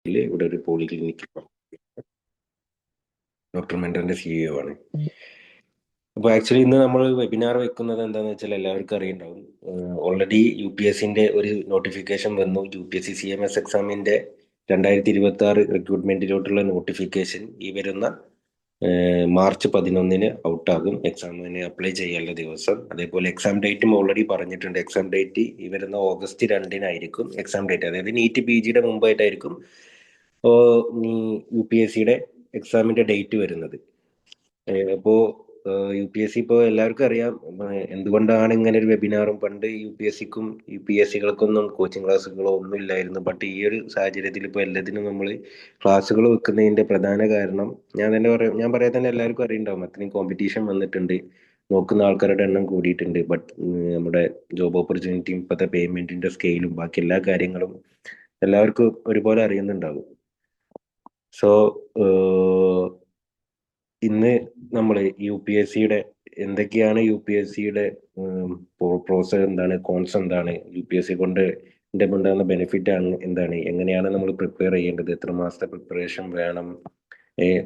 ഇവിടെ ഒരു polyclinic doctor മെൻറ്ററിൻ്റെ CEO ആണ്. അപ്പോൾ ആക്ച്വലി ഇന്ന് നമ്മൾ വെബിനാർ വെക്കുന്നത് എന്താണെന്ന് വെച്ചാൽ എല്ലാവർക്കും അറിയുണ്ടാവും. ഓൾറെഡി UPSCൻ്റെ ഒരു നോട്ടിഫിക്കേഷൻ വന്നു. UPSC CMS എക്സാമിൻ്റെ 2026 റിക്രൂട്ട്മെൻറ്റിലോട്ടുള്ള നോട്ടിഫിക്കേഷൻ ഈ വരുന്ന മാർച്ച് 11 ഔട്ടാകും. എക്സാമിന് അപ്ലൈ ചെയ്യാനുള്ള ദിവസം. അതേപോലെ എക്സാം ഡേറ്റും ഓൾറെഡി പറഞ്ഞിട്ടുണ്ട്. എക്സാം ഡേറ്റ് ഈ വരുന്ന ഓഗസ്റ്റ് 2 എക്സാം ഡേറ്റ്, അതായത് നീറ്റ് PGയുടെ മുമ്പായിട്ടായിരിക്കും UPSCയുടെ എക്സാമിൻ്റെ ഡേറ്റ് വരുന്നത്. അപ്പോൾ UPSC ഇപ്പോൾ എല്ലാവർക്കും അറിയാം എന്തുകൊണ്ടാണ് ഇങ്ങനെ ഒരു വെബിനാറും. പണ്ട് UPSCക്കും UPSCകൾക്കൊന്നും കോച്ചിങ് ക്ലാസ്സുകളോ ഒന്നും ഇല്ലായിരുന്നു. ബട്ട് ഈ ഒരു സാഹചര്യത്തിൽ ഇപ്പോൾ എല്ലാത്തിനും നമ്മൾ ക്ലാസ്സുകൾ വെക്കുന്നതിൻ്റെ പ്രധാന കാരണം ഞാൻ പറയാൻ തന്നെ എല്ലാവർക്കും അറിയുണ്ടാവും. അത്രയും കോമ്പറ്റീഷൻ വന്നിട്ടുണ്ട്, നോക്കുന്ന ആൾക്കാരുടെ എണ്ണം കൂടിയിട്ടുണ്ട്. ബട്ട് നമ്മുടെ ജോബ് ഓപ്പർച്യൂണിറ്റിയും ഇപ്പോഴത്തെ പേയ്മെൻറ്റിൻ്റെ സ്കെയിലും ബാക്കി എല്ലാ കാര്യങ്ങളും എല്ലാവർക്കും ഒരുപോലെ അറിയുന്നുണ്ടാകും. സോ ഇന്ന് നമ്മൾ UPSCയുടെ എന്തൊക്കെയാണ് UPSCയുടെ പ്രോസസ് എന്താണ്, കോൺസ് എന്താണ്, UPSC കൊണ്ട് ഉണ്ടാകുന്ന ബെനിഫിറ്റ് എന്താണ്, എങ്ങനെയാണ് നമ്മൾ പ്രിപ്പയർ ചെയ്യേണ്ടത്, എത്ര മാസത്തെ പ്രിപ്പറേഷൻ വേണം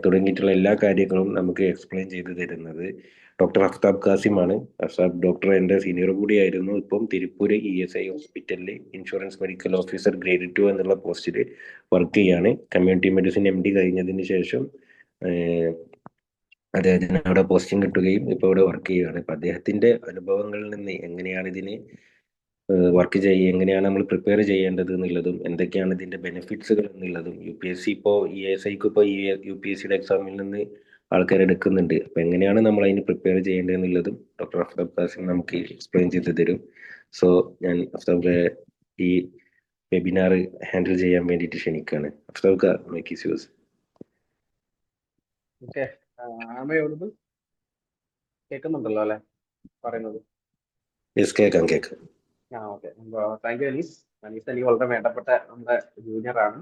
തുടങ്ങിയിട്ടുള്ള എല്ലാ കാര്യങ്ങളും നമുക്ക് എക്സ്പ്ലെയിൻ ചെയ്ത് തരുന്നത് ഡോക്ടർ അഫ്താബ് ഖാസിമാണ്. അഫ്താബ് ഡോക്ടർ എൻ്റെ സീനിയർ കൂടിയായിരുന്നു. ഇപ്പം തിരുപ്പൂർ ESI ഹോസ്പിറ്റലിൽ ഇൻഷുറൻസ് മെഡിക്കൽ ഓഫീസർ ഗ്രേഡ് 2 എന്നുള്ള പോസ്റ്റിൽ വർക്ക് ചെയ്യാണ്. കമ്മ്യൂണിറ്റി മെഡിസിൻ MD കഴിഞ്ഞതിന് ശേഷം അദ്ദേഹത്തിന് അവിടെ പോസ്റ്റിംഗ് കിട്ടുകയും ഇപ്പോൾ ഇവിടെ വർക്ക് ചെയ്യുകയാണ്. ഇപ്പം അദ്ദേഹത്തിൻ്റെ അനുഭവങ്ങളിൽ നിന്ന് എങ്ങനെയാണ് ഇതിന് വർക്ക് ചെയ്യുക, എങ്ങനെയാണ് നമ്മൾ പ്രിപ്പയർ ചെയ്യേണ്ടത് എന്നുള്ളതും എന്തൊക്കെയാണ് ഇതിൻ്റെ ബെനിഫിറ്റ്സുകൾ എന്നുള്ളതും, UPSC ഇപ്പോൾ ESIക്ക് ഇപ്പോൾ UPSCയുടെ എക്സാമിൽ നിന്ന് ആൾക്കാർ എടുക്കുന്നുണ്ട്. അപ്പം എങ്ങനെയാണ് നമ്മൾ അതിന് പ്രിപ്പയർ ചെയ്യേണ്ടത് എന്നുള്ളതും ഡോക്ടർ അഫ്താബ് ഖാസിം നമുക്ക് എക്സ്പ്ലെയിൻ ചെയ്ത് തരും. സോ ഞാൻ അഫ്താബ് ഈ വെബിനാർ ഹാൻഡിൽ ചെയ്യാൻ വേണ്ടിയിട്ട് ക്ഷണിക്കുകയാണ്. Aftab Khan, mic is use. Okay, ആമയോട് കേൾക്കുന്നുണ്ടല്ലോ അല്ലെ പറയുന്നത്? യെസ്, കേൾക്കാം. ഓക്കെ. Thank you Anees. എനിക്ക് വളരെ വേണ്ടപ്പെട്ട നമ്മുടെ ജൂനിയർ ആണ്.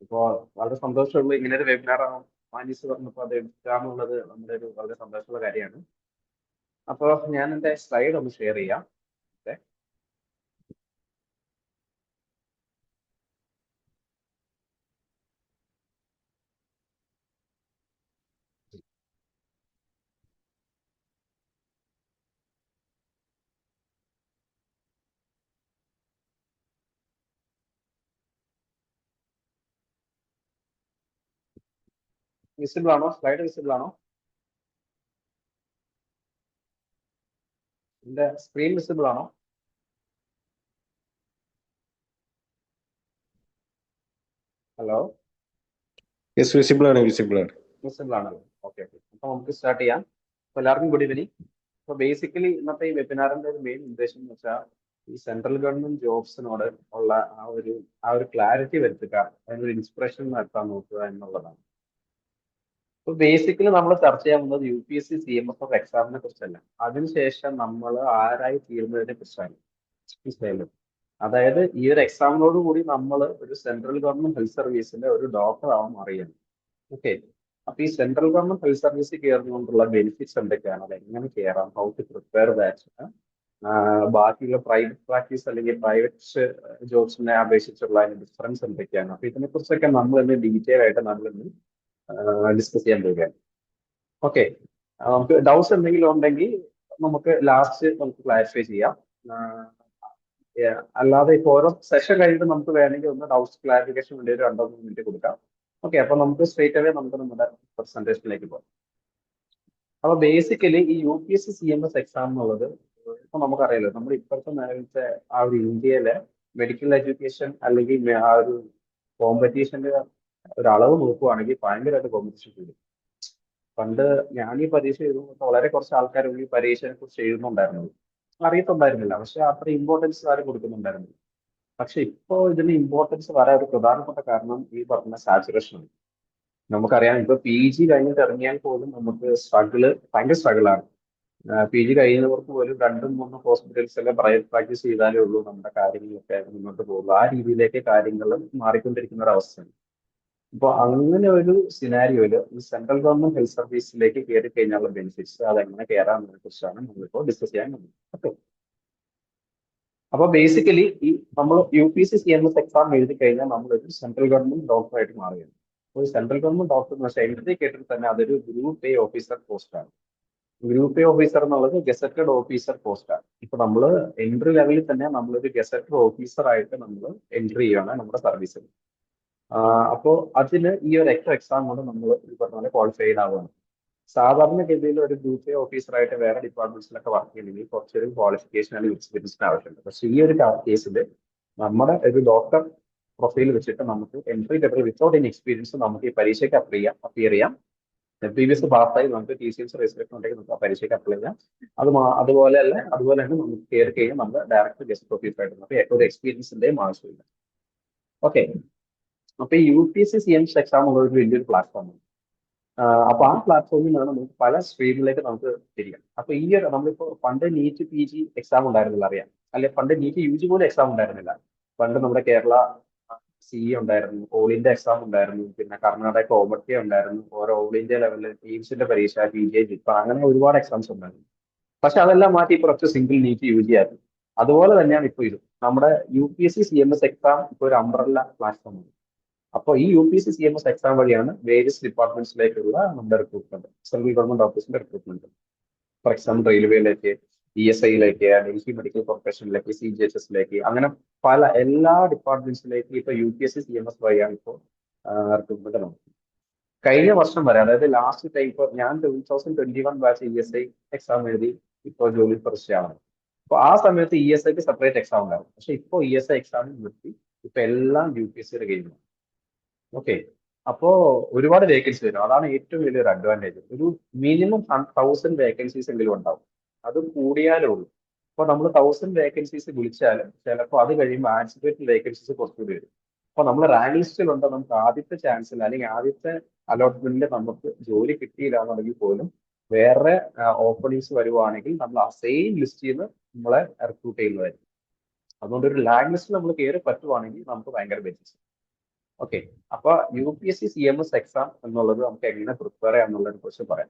ഇപ്പോൾ വളരെ സന്തോഷമുള്ള ഇങ്ങനെ ഒരു വെബിനാർ അനീസ് പറഞ്ഞപ്പോൾ അത് എടുക്കാന്നുള്ളത് നമ്മുടെ ഒരു വളരെ സന്തോഷമുള്ള കാര്യമാണ്. അപ്പോൾ ഞാൻ എൻ്റെ സ്ലൈഡ് ഒന്ന് ഷെയർ ചെയ്യാം. വിസിബിൾ ആണോ? സ്ലൈഡ് വിസിബിൾ ആണോ? എന്റെ സ്ക്രീൻ വിസിബിൾ ആണോ? ഹലോ, വിസിബിൾ ആണ്. വിസിബിൾ ആണല്ലോ. ഓക്കെ. അപ്പൊ നമുക്ക് സ്റ്റാർട്ട് ചെയ്യാം. അപ്പൊ എല്ലാവർക്കും ഗുഡ് ഈവനിങ്. അപ്പൊ ബേസിക്കലി ഇന്നത്തെ ഈ വെബിനാറിന്റെ ഒരു മെയിൻ ഉദ്ദേശം എന്ന് വെച്ചാൽ ഈ സെൻട്രൽ ഗവൺമെന്റ് ജോബ്സിനോട് ഉള്ള ആ ഒരു ക്ലാരിറ്റി വരുത്തുക, അതിനൊരു ഇൻസ്പിറേഷൻ നടത്താൻ നോക്കുക എന്നുള്ളതാണ്. അപ്പൊ ബേസിക്കലി നമ്മൾ ചർച്ച ചെയ്യാൻ പോകുന്നത് UPSC CMS എക്സാമിനെ കുറിച്ചല്ല, അതിനുശേഷം നമ്മൾ ആരായി തീരുന്നതിനെ കുറിച്ചാണ്. മനസ്സിലായല്ലോ? അതായത് ഈ ഒരു എക്സാമിനോട് കൂടി നമ്മൾ ഒരു സെൻട്രൽ ഗവൺമെന്റ് ഹെൽത്ത് സർവീസിന്റെ ഒരു ഡോക്ടർ ആവാൻ അറിയണം. ഓക്കെ. അപ്പൊ ഈ സെൻട്രൽ ഗവൺമെന്റ് ഹെൽത്ത് സർവീസിൽ കയറുന്നതുകൊണ്ടുള്ള ബെനിഫിറ്റ്സ് എന്തൊക്കെയാണ്, അത് എങ്ങനെ കയറാം, ഹൗ ടു പ്രിപ്പയർ ദാറ്റ്, ബാക്കിയുള്ള പ്രൈവറ്റ് പ്രാക്ടീസ് അല്ലെങ്കിൽ പ്രൈവറ്റ് ജോബ്സിനെ അപേക്ഷിച്ചുള്ള അതിന്റെ ഡിഫറൻസ് എന്തൊക്കെയാണ്, അപ്പൊ ഇതിനെ കുറിച്ചൊക്കെ നമ്മൾ ഇന്ന് ഡീറ്റെയിൽ ആയിട്ട് നമ്മൾ ഇന്ന് ഡിസ്കസ് ചെയ്യാൻ പോവുകയാണ്. ഓക്കെ. നമുക്ക് ഡൗട്ട്സ് എന്തെങ്കിലും ഉണ്ടെങ്കിൽ നമുക്ക് ലാസ്റ്റ് നമുക്ക് ക്ലാരിഫൈ ചെയ്യാം. അല്ലാതെ ഇപ്പോൾ ഓരോ സെഷൻ കഴിഞ്ഞിട്ട് നമുക്ക് വേണമെങ്കിൽ ഒന്ന് ഡൗട്ട്സ് ക്ലാരിഫിക്കേഷൻ വേണ്ടി ഒരു 2-3 മിനിറ്റ് കൊടുക്കാം. ഓക്കെ. അപ്പൊ നമുക്ക് സ്ട്രേറ്റ് അവേ നമുക്ക് നമ്മുടെ പ്രസന്റേഷനിലേക്ക് പോകാം. അപ്പൊ ബേസിക്കലി ഈ UPSC CMS എക്സാം എന്നുള്ളത് ഇപ്പൊ നമുക്കറിയാലോ, നമ്മുടെ ഇപ്പോഴത്തെ നേരത്തെ ആ ഒരു ഇന്ത്യയിലെ മെഡിക്കൽ എഡ്യൂക്കേഷൻ അല്ലെങ്കിൽ ആ ഒരു കോമ്പറ്റീഷന്റെ ഒരു അളവ് നോക്കുവാണെങ്കിൽ ഭയങ്കരമായിട്ട് കോമ്പറ്റീഷൻ കൂടി. പണ്ട് ഞാൻ ഈ പരീക്ഷ എഴുതുമ്പോൾ വളരെ കുറച്ച് ആൾക്കാരുള്ള ഈ പരീക്ഷയെ കുറിച്ച് എഴുതുന്നുണ്ടായിരുന്നത്, അറിയത്തുണ്ടായിരുന്നില്ല. പക്ഷെ അത്ര ഇമ്പോർട്ടൻസ് ആരും കൊടുക്കുന്നുണ്ടായിരുന്നില്ല. പക്ഷെ ഇപ്പോൾ ഇതിന് ഇമ്പോർട്ടൻസ് വരാൻ ഒരു പ്രധാനപ്പെട്ട കാരണം ഈ പറഞ്ഞ സാച്ചുറേഷൻ ആണ്. നമുക്കറിയാം, ഇപ്പൊ PG കഴിഞ്ഞിട്ട് ഇറങ്ങിയാൽ പോലും നമുക്ക് ഭയങ്കര സ്ട്രഗിളാണ്. PG കഴിയുന്നവർക്ക് പോലും 2-3 ഹോസ്പിറ്റൽസിലെ പ്രൈവറ്റ് പ്രാക്ടീസ് ചെയ്താലേ ഉള്ളൂ നമ്മുടെ കാര്യങ്ങളൊക്കെ മുന്നോട്ട് പോകുള്ളൂ. ആ രീതിയിലേക്ക് കാര്യങ്ങൾ മാറിക്കൊണ്ടിരിക്കുന്ന ഒരു അവസ്ഥയാണ്. അപ്പോൾ അങ്ങനെ ഒരു സിനാരിയോയില് ഈ സെൻട്രൽ ഗവൺമെന്റ് ഹെൽത്ത് സർവീസിലേക്ക് കയറി കഴിഞ്ഞുള്ള ബെനിഫിറ്റ്സ്, അതെങ്ങനെ കയറാമെന്നതിനെ കുറിച്ചാണ് നമ്മളിപ്പോൾ ഡിസ്കസ് ചെയ്യാൻ പോകുന്നത്. ഓക്കെ. അപ്പൊ ബേസിക്കലി ഈ നമ്മൾ UPSC CMS എക്സാം എഴുതി കഴിഞ്ഞാൽ നമ്മളൊരു സെൻട്രൽ ഗവൺമെന്റ് ഡോക്ടറായിട്ട് മാറുകയാണ്. ഒരു സെൻട്രൽ ഗവൺമെന്റ് ഡോക്ടർ എന്ന് വെച്ചാൽ എഴുതി കേട്ടിട്ട് തന്നെ അതൊരു ഗ്രൂപ്പ് A ഓഫീസർ പോസ്റ്റാണ്. ഗ്രൂപ്പ് A ഓഫീസർ എന്നുള്ളത് ഗസറ്റഡ് ഓഫീസർ പോസ്റ്റാണ്. ഇപ്പൊ നമ്മൾ എൻട്രി ലെവലിൽ തന്നെ നമ്മളൊരു ഗസറ്റഡ് ഓഫീസർ ആയിട്ട് നമ്മൾ എൻട്രി ചെയ്യുകയാണ് നമ്മുടെ സർവീസിൽ. അപ്പോൾ അതിന് ഈ ഒരു എക്സാം കൊണ്ട് നമ്മൾ ഈ പറഞ്ഞ പോലെ ക്വാളിഫൈഡ് ആവുകയാണ്. സാധാരണഗതിയിൽ ഒരു ഗ്രൂപ്പ് A ഓഫീസറായിട്ട് വേറെ ഡിപ്പാർട്ട്മെന്റ്സിലൊക്കെ വർക്ക് ചെയ്യണമെങ്കിൽ കുറച്ചൊരു ക്വാളിഫിക്കേഷൻ അല്ലെങ്കിൽ എക്സ്പീരിയൻസിന് ആവശ്യമുണ്ട്. പക്ഷേ ഈ ഒരു കേസിൽ നമ്മുടെ ഒരു ഡോക്ടർ പ്രൊഫൈൽ വെച്ചിട്ട് നമുക്ക് entry level without any experience നമുക്ക് ഈ പരീക്ഷയ്ക്ക് അപ്പിയർ ചെയ്യാം. പ്രീവിയസ് പാസ്സായി നമുക്ക് TCS രജിസ്ട്രേഷൻ ഉണ്ടെങ്കിൽ നമുക്ക് ആ പരീക്ഷയ്ക്ക് അപ്ലൈ ചെയ്യാം. അതുപോലെ തന്നെ നമുക്ക് കയറി കഴിഞ്ഞാൽ നമ്മൾ ഡയറക്റ്റ് ഗസ്റ്റ് ഓഫീസറായിട്ട് നമുക്ക് ഒരു എക്സ്പീരിയൻസിന്റെയും ആവശ്യമില്ല. ഓക്കെ, അപ്പൊ ഈ UPSC CMS എക്സാം ഉള്ള ഒരു വലിയൊരു പ്ലാറ്റ്ഫോമാണ്. അപ്പൊ ആ പ്ലാറ്റ്ഫോമിൽ നിന്നാണ് നമുക്ക് പല സ്ട്രീമിലേക്ക് നമുക്ക് തിരിയാം. അപ്പൊ ഈ ഒരു നമ്മളിപ്പോ പണ്ട് നീറ്റ് PG എക്സാം ഉണ്ടായിരുന്നില്ല, അറിയാം അല്ലെ? പണ്ട് നീറ്റ് UG പോലും എക്സാം ഉണ്ടായിരുന്നില്ല. പണ്ട് നമ്മുടെ കേരള CE ഉണ്ടായിരുന്നു, ഓൾ ഇന്ത്യ എക്സാം ഉണ്ടായിരുന്നു, പിന്നെ കർണാടക കോമട്ടി ഉണ്ടായിരുന്നു, ഓരോ ഓൾ ഇന്ത്യ ലെവലിൽ ടീംസിന്റെ പരീക്ഷ, PGI, ജിപ്പ, അങ്ങനെ ഒരുപാട് എക്സാംസ് ഉണ്ടായിരുന്നു. പക്ഷെ അതെല്ലാം മാറ്റി ഇപ്പൊ ഒറ്റ സിംഗിൾ നീറ്റ് UG ആയിരുന്നു. അതുപോലെ തന്നെയാണ് ഇപ്പൊ ഇത്. നമ്മുടെ UPSC CMS എക്സാം ഇപ്പൊ ഒരു അംബ്രല്ല പ്ലാറ്റ്ഫോമാണ്. അപ്പോൾ ഈ UPSC CMS എക്സാം വഴിയാണ് വേരിയസ് ഡിപ്പാർട്ട്മെന്റ്സിലേക്കുള്ള നമ്മുടെ റിക്രൂട്ട്മെന്റ്, സെൻട്രൽ ഗവൺമെന്റ് ഓഫീസിന്റെ റിക്രൂട്ട്മെന്റ്. ഫോർ എക്സാമ്പിൾ റെയിൽവേയിലേക്ക്, ESIയിലേക്ക്, ഡൽഹി മെഡിക്കൽ കോർപ്പറേഷനിലേക്ക്, CGHSലേക്ക്, അങ്ങനെ പല എല്ലാ ഡിപ്പാർട്ട്മെന്റ്സിലേക്ക് ഇപ്പൊ UPSC CMS വഴിയാണ് ഇപ്പോൾ റിക്രൂട്ട്മെന്റ് നടക്കുന്നത്. കഴിഞ്ഞ വർഷം വരെ, അതായത് ലാസ്റ്റ് ടൈം, ഇപ്പോൾ ഞാൻ 2021 ബാച്ച് ESI എക്സാം എഴുതി ഇപ്പോൾ ജോലി പ്രൊഫഷനാണ്. അപ്പൊ ആ സമയത്ത് ESIക്ക് സെപ്പറേറ്റ് എക്സാം ഉണ്ടായിരുന്നു. പക്ഷെ ഇപ്പോൾ ESI എക്സാമിൽ നിർത്തി ഇപ്പൊ എല്ലാം UPSCയുടെ കയ്യിലാണ്. ഓക്കെ, അപ്പോ ഒരുപാട് വേക്കൻസി വരും. അതാണ് ഏറ്റവും വലിയൊരു അഡ്വാൻറ്റേജ്. ഒരു മിനിമം 1000 വേക്കൻസീസ് എങ്കിലും ഉണ്ടാവും. അത് കൂടിയാലേ ഉള്ളൂ. അപ്പൊ നമ്മൾ 1000 വേക്കൻസീസ് വിളിച്ചാലും ചിലപ്പോൾ അത് കഴിയുമ്പോൾ ആൻസിപ്പേറ്റ് വേക്കൻസീസ് കുറച്ചുകൂടി വരും. അപ്പൊ നമ്മൾ റാങ്ക് ലിസ്റ്റിലുണ്ട്, നമുക്ക് ആദ്യത്തെ ചാൻസിൽ അല്ലെങ്കിൽ ആദ്യത്തെ അലോട്ട്മെന്റിൽ നമുക്ക് ജോലി കിട്ടിയില്ല എന്നുണ്ടെങ്കിൽ പോലും വേറെ ഓപ്പണിങ്സ് വരുവാണെങ്കിൽ നമ്മൾ ആ സെയിം ലിസ്റ്റിൽ നിന്ന് നമ്മളെ റിക്രൂട്ട് ചെയ്യുന്നതായിരിക്കും. അതുകൊണ്ട് ഒരു റാങ്ക് ലിസ്റ്റിൽ നമ്മൾ കയറി പറ്റുവാണെങ്കിൽ നമുക്ക് ഭയങ്കര ബെനിഫിറ്റ്സ്. ഓക്കെ, അപ്പൊ UPSC CMS എക്സാം എന്നുള്ളത് നമുക്ക് എങ്ങനെ പ്രിപ്പയർ ചെയ്യാം എന്നുള്ളതിനെ കുറിച്ച് പറയാം.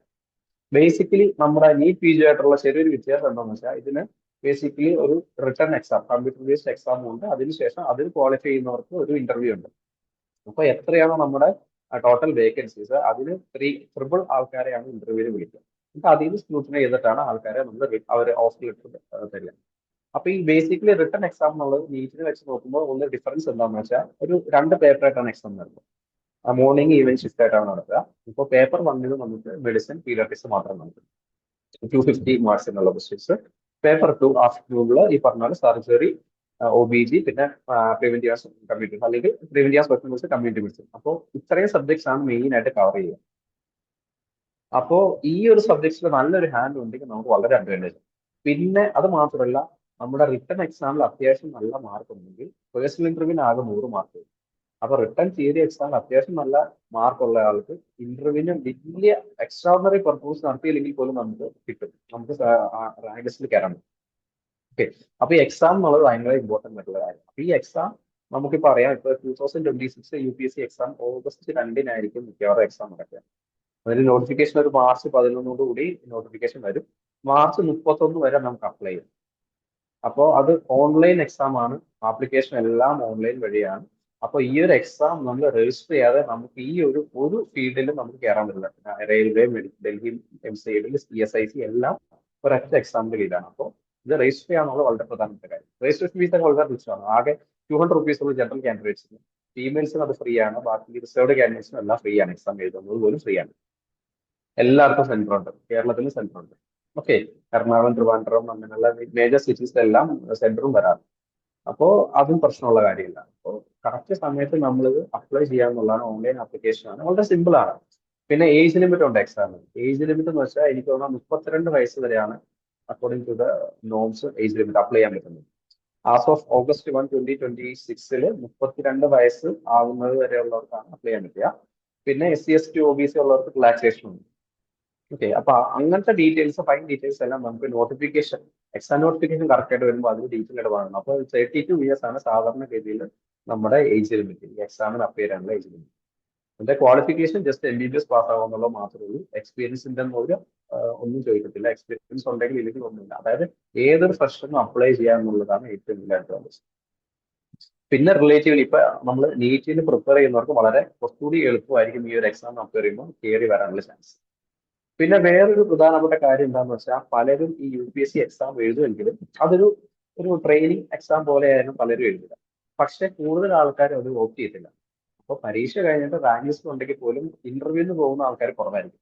ബേസിക്കലി നമ്മുടെ നീറ്റ് PG ആയിട്ടുള്ള ചെറിയൊരു വ്യത്യാസം എന്താണെന്ന് വെച്ചാൽ ഇതിന് ബേസിക്കലി ഒരു return exam, computer based exam ഉണ്ട്. അതിനുശേഷം അതിൽ ക്വാളിഫൈ ചെയ്യുന്നവർക്ക് ഒരു ഇന്റർവ്യൂ ഉണ്ട്. അപ്പൊ എത്രയാണോ നമ്മുടെ ടോട്ടൽ വേക്കൻസീസ് അതിന് ട്രിപ്പിൾ ആൾക്കാരെയാണ് ഇന്റർവ്യൂവിന് വിളിക്കുക. എന്നിട്ട് അതിൽ നിന്ന് സ്ക്രൂട്ടിനൈ ചെയ്തിട്ടാണ് ആൾക്കാരെ നമ്മൾ അവർ ഓഫർ ലെറ്റർ തരിക. അപ്പൊ ഈ ബേസിക്കലി റിട്ടേൺ എക്സാം എന്നുള്ളത് നീറ്റിനെ വെച്ച് നോക്കുമ്പോൾ ഒന്ന് ഡിഫറൻസ് എന്താണെന്ന് വെച്ചാൽ ഒരു 2 പേപ്പറായിട്ടാണ് എക്സാം നടക്കുക. മോർണിംഗ് ഈവനിങ് ഷിഫ്റ്റ് ആയിട്ടാണ് നടക്കുക. ഇപ്പോൾ പേപ്പർ 1 നമുക്ക് മെഡിസിൻ പീഡിയാട്രിക്സ് മാത്രം നടക്കും, 250 മാർക്സ് എന്നുള്ള ക്വസ്റ്റ്യൻസ്. പേപ്പർ 2 ആഫ്റ്റർനൂണിൽ ഈ പറഞ്ഞ സർജറി, OBG, പിന്നെ പ്രിവെന്റീവ് കമ്മ്യൂണിറ്റി അല്ലെങ്കിൽ പ്രിവെന്റീവ് കമ്മ്യൂണിറ്റി മെഡിസിൻ. അപ്പോൾ ഇത്രയും സബ്ജക്ട്സ് ആണ് മെയിൻ ആയിട്ട് കവർ ചെയ്യുക. അപ്പോൾ ഈ ഒരു സബ്ജക്ട്സിൽ നല്ലൊരു ഹാൻഡ് ഉണ്ടെങ്കിൽ നമുക്ക് വളരെ അഡ്വാൻറ്റേജ്. പിന്നെ അത് മാത്രമല്ല, നമ്മുടെ റിട്ടേൺ എക്സാമിൽ അത്യാവശ്യം നല്ല മാർക്ക് ഉണ്ടെങ്കിൽ പേഴ്സണൽ ഇന്റർവ്യൂവിന് ആകെ 100 മാർക്ക്. അപ്പൊ റിട്ടേൺ തിയറി എക്സാമിൽ അത്യാവശ്യം നല്ല മാർക്ക് ഉള്ള ആൾക്ക് ഇന്റർവ്യൂവിന് വലിയ എക്സ്ട്രാordinary പെർഫോമൻസ് നടത്തിയില്ലെങ്കിൽ പോലും നമുക്ക് കിട്ടും, നമുക്ക് റാങ്ക് ലിസ്റ്റിൽ കയറാൻ പറ്റും. ഓക്കെ, അപ്പൊ ഈ എക്സാം എന്നുള്ളത് ഭയങ്കര ഇമ്പോർട്ടന്റ് ആയിട്ടുള്ള കാര്യം. അപ്പൊ ഈ എക്സാം നമുക്കിപ്പോ അറിയാം, ഇപ്പൊ 2026 UPSC എക്സാം ഓഗസ്റ്റ് 2-നായിരിക്കും മിക്കവാറും എക്സാം നടക്കുക. അതിന് നോട്ടിഫിക്കേഷൻ ഒരു മാർച്ച് 11 കൂടി നോട്ടിഫിക്കേഷൻ വരും. മാർച്ച് 31 വരെ നമുക്ക് അപ്ലൈ ചെയ്യാം. അപ്പോൾ അത് ഓൺലൈൻ എക്സാം ആണ്, ആപ്ലിക്കേഷൻ എല്ലാം ഓൺലൈൻ വഴിയാണ്. അപ്പോൾ ഈ ഒരു എക്സാം നമ്മൾ രജിസ്റ്റർ ചെയ്യാതെ നമുക്ക് ഈ ഒരു ഫീൽഡിലും നമുക്ക് കയറാൻ പറ്റില്ല. റെയിൽവേ, ഡൽഹി MCIഡിൽ, CSIC എല്ലാം ഒരൊറ്റ എക്സാമിന്റെ കീഴിലാണ്. അപ്പോൾ ഇത് രജിസ്റ്റർ ചെയ്യാന്നുള്ളത് വളരെ പ്രധാനപ്പെട്ട കാര്യം. രജിസ്ട്രേഷൻ ഫീസ് ഒക്കെ വളരെ തുച്ഛമാണ്, ആകെ 200 റുപ്പീസ് ഉള്ള ജനറൽ കാൻഡിഡേറ്റ്സിന്. ഫീമെയിൽസിന് അത് ഫ്രീ ആണ്, ബാക്കി റിസർവ്ഡ് കാൻഡിഡേറ്റ്സിനും എല്ലാം ഫ്രീ ആണ്. എക്സാം എഴുതുന്നത് പോലും ഫ്രീ ആണ്. എല്ലാവർക്കും സെന്റർ ഉണ്ട്, കേരളത്തിൽ സെന്റർ ഉണ്ട്. ഓക്കെ, എറണാകുളം, ട്രിവാൻഡ്രം, അങ്ങനെയുള്ള മേജർ സിറ്റീസിലെല്ലാം സെന്ററും വരാറ്. അപ്പോൾ അതും പ്രശ്നമുള്ള കാര്യമില്ല. അപ്പോൾ കറക്റ്റ് സമയത്ത് നമ്മൾ അപ്ലൈ ചെയ്യാന്നുള്ളതാണ്. ഓൺലൈൻ ആപ്ലിക്കേഷൻ ആണ്, വളരെ സിമ്പിൾ ആണ്. പിന്നെ ഏജ് ലിമിറ്റ് ഉണ്ട് എക്സാമിന്. ഏജ് ലിമിറ്റ് എന്ന് വെച്ചാൽ എനിക്ക് തോന്നുന്നത് 32 വയസ്സ് വരെയാണ് according to the norms age limit apply ചെയ്യാൻ പറ്റുന്നത്. ആസ് ഓഫ് August 1, 2026 32 വയസ്സ് ആവുന്നത് വരെയുള്ളവർക്കാണ് അപ്ലൈ ചെയ്യാൻ പറ്റുക. പിന്നെ SC ST OBC ഉള്ളവർക്ക് റിലാക്സേഷൻ ഉണ്ട്. ഓക്കെ, അപ്പൊ അങ്ങനത്തെ ഡീറ്റെയിൽസ്, ഫൈൻ ഡീറ്റെയിൽസ് എല്ലാം നമുക്ക് നോട്ടിഫിക്കേഷൻ, എക്സാം നോട്ടിഫിക്കേഷൻ കറക്റ്റ് ആയിട്ട് വരുമ്പോൾ അതിന് ഡീറ്റെയിൽ ആയിട്ട് പറയണം. അപ്പോൾ 32 ഇയേഴ്സ് ആണ് സാധാരണ ഗതിയിൽ നമ്മുടെ ഏജ് ലിമിറ്റ്, ഈ എക്സാമിന് അപ്പിയർ ചെയ്യാനുള്ള ഏജ് ലിമിറ്റ്. എന്റെ ക്വാളിഫിക്കേഷൻ ജസ്റ്റ് MBBS പാസ്സാവുന്നുള്ളത് മാത്രമേ ഉള്ളൂ. എക്സ്പീരിയൻസിന്റെ ഒന്നും ചോദിക്കത്തില്ല. എക്സ്പീരിയൻസ് ഉണ്ടെങ്കിൽ ഇല്ലെങ്കിൽ ഒന്നുമില്ല. അതായത് ഏതൊരു ഫ്രഷറിനും അപ്ലൈ ചെയ്യാന്നുള്ളതാണ് ഏറ്റവും വലിയ അഡ്വാൻറ്റേജ്. പിന്നെ റിലേറ്റീവ്ലി ഇപ്പൊ നമ്മൾ നീറ്റിന് പ്രിപ്പയർ ചെയ്യുന്നവർക്ക് വളരെ കുറച്ചുകൂടി എളുപ്പമായിരിക്കും ഈ ഒരു എക്സാം അപ്ലൈ ചെയ്യുമ്പോൾ കയറി വരാനുള്ള ചാൻസ്. പിന്നെ വേറൊരു പ്രധാനപ്പെട്ട കാര്യം എന്താണെന്ന് വെച്ചാൽ പലരും ഈ UPSC എക്സാം എഴുതുമെങ്കിലും അതൊരു ട്രെയിനിങ് എക്സാം പോലെയായിരുന്നു പലരും എഴുതുക. പക്ഷെ കൂടുതൽ ആൾക്കാർ അത് ഓപ്റ്റ് ചെയ്തില്ല. അപ്പൊ പരീക്ഷ കഴിഞ്ഞിട്ട് റാങ്ക് ലിസ്റ്റ് ഉണ്ടെങ്കിൽ പോലും ഇന്റർവ്യൂവിന് പോകുന്ന ആൾക്കാർ കുറവായിരിക്കും.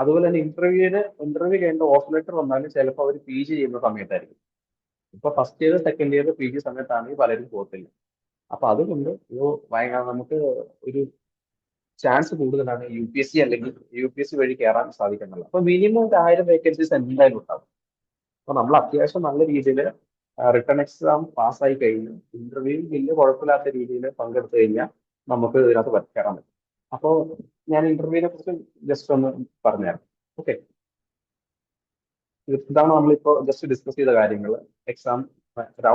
അതുപോലെ തന്നെ ഇന്റർവ്യൂ കഴിഞ്ഞ ഓഫർ ലെറ്റർ വന്നാലും ചിലപ്പോൾ അവർ PG ചെയ്യുന്ന സമയത്തായിരിക്കും. ഇപ്പൊ first year second year PG സമയത്താണെങ്കിൽ പലരും പോകത്തില്ല. അപ്പൊ അതുകൊണ്ട് നമുക്ക് ഒരു ചാൻസ് കൂടുതലാണ് UPSC അല്ലെങ്കിൽ UPSC വഴി കയറാൻ സാധിക്കുന്നുള്ളത്. അപ്പൊ മിനിമം 1000 വേക്കൻസീസ് എന്തായാലും ഉണ്ടാവും. അപ്പൊ നമ്മൾ അത്യാവശ്യം നല്ല രീതിയിൽ റിട്ടേൺ എക്സാം പാസ്സായി കഴിഞ്ഞ് ഇന്റർവ്യൂ വലിയ കുഴപ്പമില്ലാത്ത രീതിയിൽ പങ്കെടുത്തു കഴിഞ്ഞാൽ നമുക്ക് ഇതിനകത്ത് കയറാൻ പറ്റും. അപ്പോൾ ഞാൻ ഇന്റർവ്യൂവിനെ കുറിച്ച് ജസ്റ്റ് ഒന്ന് പറഞ്ഞുതരാം. ഓക്കെ, ഇതാണ് നമ്മളിപ്പോ ജസ്റ്റ് ഡിസ്കസ് ചെയ്ത കാര്യങ്ങൾ. എക്സാം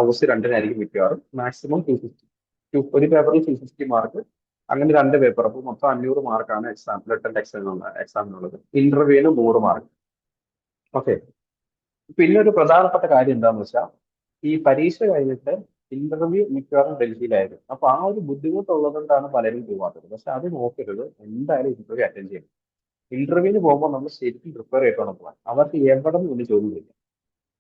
ഓഗസ്റ്റ് 2-നായിരിക്കും മിക്കവാറും. മാക്സിമം 250, ഒരു പേപ്പറിൽ 250 മാർക്ക്, അങ്ങനെ 2 പേപ്പർ. അപ്പോൾ മൊത്തം 500 മാർക്കാണ് റിട്ടേൺ എക്സാമിനുള്ളത്. ഇന്റർവ്യൂവിന് 100 മാർക്ക്. ഓക്കെ, പിന്നെ ഒരു പ്രധാനപ്പെട്ട കാര്യം എന്താണെന്ന് വെച്ചാൽ ഈ പരീക്ഷ കഴിഞ്ഞിട്ട് ഇന്റർവ്യൂ മിക്കവാറും ഡൽഹിയിലായിരുന്നു. അപ്പൊ ആ ഒരു ബുദ്ധിമുട്ടുള്ളത് കൊണ്ടാണ് പലരും പോവാത്തത്. പക്ഷെ അത് നോക്കരുത്, എന്തായാലും ഇന്റർവ്യൂ അറ്റൻഡ് ചെയ്യണം. ഇന്റർവ്യൂവിന് പോകുമ്പോൾ നമ്മൾ ശരിക്കും പ്രിപ്പയർ ചെയ്തോണം പോകാൻ. അവർക്ക് എവിടെ നിന്ന് ചോദ്യം ചോദിക്കാം.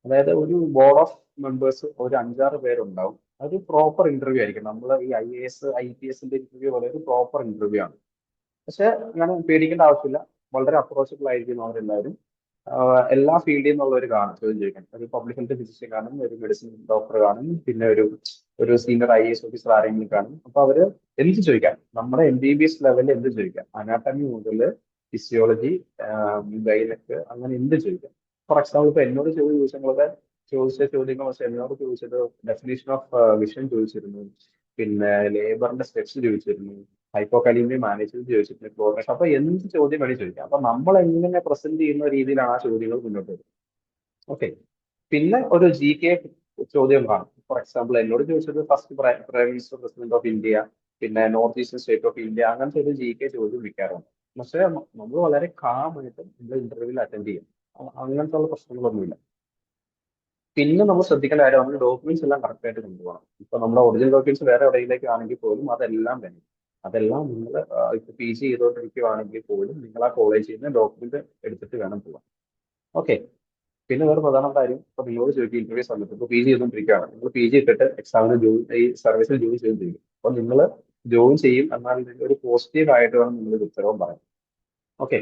അതായത് ഒരു ബോർഡ് ഓഫ് മെമ്പേഴ്സ് ഒരു 5-6 പേരുണ്ടാവും. അത് പ്രോപ്പർ ഇന്റർവ്യൂ ആയിരിക്കും. നമ്മൾ ഈ IAS IPSന്റെ ഇന്റർവ്യൂ പോലെ ഒരു പ്രോപ്പർ ഇന്റർവ്യൂ ആണ്. പക്ഷെ അങ്ങനെ പേടിക്കേണ്ട ആവശ്യമില്ല. വളരെ അപ്രോച്ചബിൾ ആയിരിക്കും അവരെല്ലാവരും. എല്ലാ ഫീൽഡിൽ നിന്നുള്ളവർ കാണും ചോദ്യം ചോദിക്കാൻ. ഒരു പബ്ലിക് ഹെൽത്ത് ഫിസിഷ്യൻ കാണും, ഒരു മെഡിസിൻ ഡോക്ടർ കാണും, പിന്നെ ഒരു സീനിയർ IAS ഓഫീസർ ആരെങ്കിലും കാണും. അപ്പൊ അവര് എന്ത് ചോദിക്കാം, നമ്മുടെ MBBS ലെവലിൽ എന്ത് ചോദിക്കാം, അനാട്ടമി മുതൽ ഫിസിയോളജി, ഗൈനക്ക്, അങ്ങനെ എന്ത് ചോദിക്കാം. ഫോർ എക്സാമ്പിൾ ഇപ്പൊ എന്നോട് ചോദിച്ച ചോദ്യങ്ങൾ പക്ഷെ എന്നോട് ചോദിച്ചത് ഡെഫിനേഷൻ ഓഫ് വിഷൻ ചോദിച്ചിരുന്നു, പിന്നെ ലേബറിന്റെ സ്റ്റെപ്സ് ചോദിച്ചിരുന്നു, ഹൈപ്പോകാലിമിയ മാനേജ്മെന്റ് ചോദിച്ചിട്ടുണ്ട്, ക്ലോറേഷൻ. അപ്പൊ എന്ത് ചോദ്യം വേണമെങ്കിൽ ചോദിക്കാം. അപ്പൊ നമ്മൾ എങ്ങനെ പ്രസന്റ് ചെയ്യുന്ന രീതിയിലാണ് ആ ചോദ്യങ്ങൾ മുന്നോട്ട് വരുന്നത്. ഓക്കെ, പിന്നെ ഒരു GK ചോദ്യം കാണും. ഫോർ എക്സാമ്പിൾ എന്നോട് ചോദിച്ചത് first prime minister president of India, പിന്നെ north eastern state of India, അങ്ങനത്തെ ഒരു GK ചോദ്യം വിളിക്കാറുണ്ട്. പക്ഷെ നമ്മൾ വളരെ കാമായിട്ട് നമ്മൾ ഇന്റർവ്യൂവിൽ അറ്റൻഡ് ചെയ്യും. അങ്ങനത്തെ ഉള്ള പ്രശ്നങ്ങളൊന്നുമില്ല. പിന്നെ നമ്മൾ ശ്രദ്ധിക്കേണ്ട കാര്യം നമ്മുടെ ഡോക്യുമെന്റ്സ് എല്ലാം കറക്റ്റ് ആയിട്ട് കൊണ്ടുപോകണം. ഇപ്പൊ നമ്മുടെ ഒറിജിനൽ ഡോക്യുമെന്റ്സ് വേറെ എവിടെയെങ്കിലേക്ക് ആണെങ്കിൽ പോലും അതെല്ലാം വേണം. അതെല്ലാം നിങ്ങൾ ഇപ്പൊ PG ചെയ്തുകൊണ്ടിരിക്കുകയാണെങ്കിൽ പോലും നിങ്ങൾ ആ കോളേജിൽ നിന്ന് ഡോക്യുമെന്റ് എടുത്തിട്ട് വേണം പോകാൻ. ഓക്കെ, പിന്നെ വേറെ പ്രധാന കാര്യം, ഇപ്പൊ നിങ്ങളോട് ചോദിക്കും ഇന്റർവ്യൂ സമയത്ത്, ഇപ്പൊ PG ചെയ്തുകൊണ്ടിരിക്കുകയാണ്, നിങ്ങൾ PG ഇട്ടിട്ട് എക്സാമിന് ഈ സർവീസിൽ ജോയിൻ ചെയ്തിരിക്കും. അപ്പൊ നിങ്ങൾ ജോയിൻ ചെയ്യും എന്നാൽ ഇതിന്റെ ഒരു പോസിറ്റീവ് ആയിട്ട് വേണം നിങ്ങൾ ഒരു ഉത്തരവും പറയാൻ. ഓക്കെ,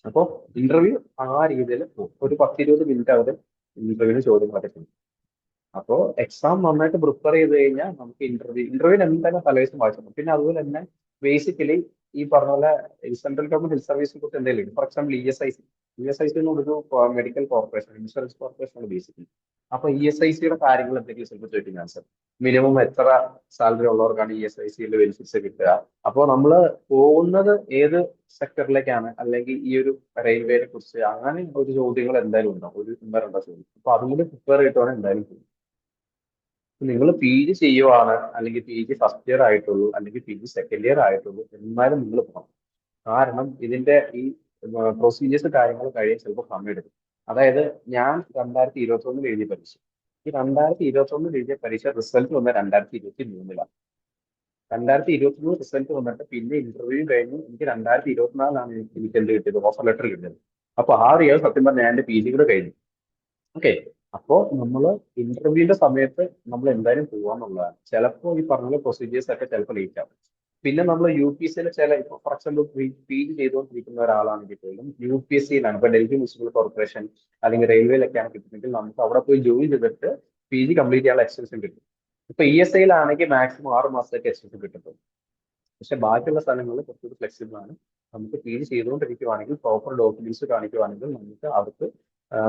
അപ്പോൾ ഇന്റർവ്യൂ ആ രീതിയിൽ പോകും. ഒരു 10-20 മിനിറ്റ് അവർ ഇന്റർവ്യൂവിന് ചോദ്യങ്ങളൊക്കെ ചെയ്യും. അപ്പോൾ എക്സാം നന്നായിട്ട് പ്രിപ്പയർ ചെയ്ത് കഴിഞ്ഞാൽ നമുക്ക് ഇന്റർവ്യൂവിന് എന്തായാലും തലേദിവസം വായിച്ചു. പിന്നെ അതുപോലെ തന്നെ ബേസിക്കലി ഈ പറഞ്ഞ പോലെ സെൻട്രൽ ഗവൺമെന്റ് ഹെൽത്ത് സർവീസിനെ കുറിച്ച് എന്തെങ്കിലും, ഫോർ എക്സാമ്പിൾ ESIC എന്ന് പറഞ്ഞൊരു മെഡിക്കൽ കോർപ്പറേഷൻ, ഇൻഷുറൻസ് കോർപ്പറേഷൻ ആണ് ബേസിക്കലി. അപ്പൊ ESICയുടെ കാര്യങ്ങൾ എന്തെങ്കിലും ചിലപ്പോൾ ചോദിക്കും ആൻസർ. മിനിമം എത്ര സാലറി ഉള്ളവർക്കാണ് ESICയുടെ ബെനിഫിറ്റ്സ് കിട്ടുക. അപ്പോൾ നമ്മൾ പോകുന്നത് ഏത് സെക്ടറിലേക്കാണ്, അല്ലെങ്കിൽ ഈ ഒരു റെയിൽവേനെ കുറിച്ച് അങ്ങനെ ഒരു ചോദ്യങ്ങൾ എന്തായാലും ഉണ്ടാവും, ഒരു 1-2 ചോദ്യം. അപ്പൊ അതും കൂടി പ്രിപ്പയർ ചെയ്തിട്ടാണ് എന്തായാലും പോകും. നിങ്ങൾ PG ചെയ്യുവാണ്, അല്ലെങ്കിൽ PG ഫസ്റ്റ് ഇയർ ആയിട്ടുള്ളൂ, അല്ലെങ്കിൽ PG സെക്കൻഡ് ഇയർ ആയിട്ടുള്ളൂ, എന്നാലും നിങ്ങൾ പോകണം. കാരണം ഇതിന്റെ ഈ പ്രൊസീജിയേഴ്സ് കാര്യങ്ങൾ കഴിയാൻ ചിലപ്പോൾ സമയം എടുക്കും. അതായത് ഞാൻ 2021 എഴുതിയ പരീക്ഷ, ഈ 2021 എഴുതിയ പരീക്ഷ റിസൾട്ട് വന്ന 2023-ലാണ്. 2023 റിസൾട്ട് വന്നിട്ട് പിന്നെ ഇന്റർവ്യൂ കഴിഞ്ഞ് എനിക്ക് 2024-ലാണ് എനിക്ക് എന്ത് കിട്ടിയത്, ഓഫർ ലെറ്റർ കിട്ടിയത്. അപ്പൊ 6 ഇയർ സത്യം പറഞ്ഞാൽ ഞാൻ എന്റെ PG കൂടെ കഴിഞ്ഞു. ഓക്കെ, അപ്പോ നമ്മൾ ഇന്റർവ്യൂവിന്റെ സമയത്ത് നമ്മൾ എന്തായാലും പോവാന്നുള്ളതാണ്. ചിലപ്പോൾ ഈ പറഞ്ഞ പ്രൊസീജിയേഴ്സ് ഒക്കെ ചിലപ്പോൾ ലേറ്റ് ആവും. പിന്നെ നമ്മൾ UPSCയിൽ ഇപ്പൊ ഫോർ എക്സാമ്പിൾ PG ചെയ്തുകൊണ്ടിരിക്കുന്ന ഒരാളാണെങ്കിൽ പോലും UPSCയിലാണ്, ഇപ്പൊ ഡൽഹി മുനിസിപ്പൽ കോർപ്പറേഷൻ അല്ലെങ്കിൽ റെയിൽവേയിലൊക്കെയാണ് കിട്ടുന്നെങ്കിൽ നമുക്ക് അവിടെ പോയി ജോയിൻ ചെയ്തിട്ട് PG കംപ്ലീറ്റ് ചെയ്യാനുള്ള എക്സ്റ്റൻഷൻ കിട്ടും. ഇപ്പൊ ESIയിലാണെങ്കിൽ മാക്സിമം 6 മാസത്തേക്ക് എക്സ്റ്റൻഷൻ കിട്ടും. പക്ഷെ ബാക്കിയുള്ള സ്ഥലങ്ങളിൽ കുറച്ചുകൂടി ഫ്ലെക്സിബിൾ ആണ്. നമുക്ക് PG ചെയ്തുകൊണ്ടിരിക്കുവാണെങ്കിൽ പ്രോപ്പർ ഡോക്യുമെന്റ്സ് കാണിക്കുവാണെങ്കിൽ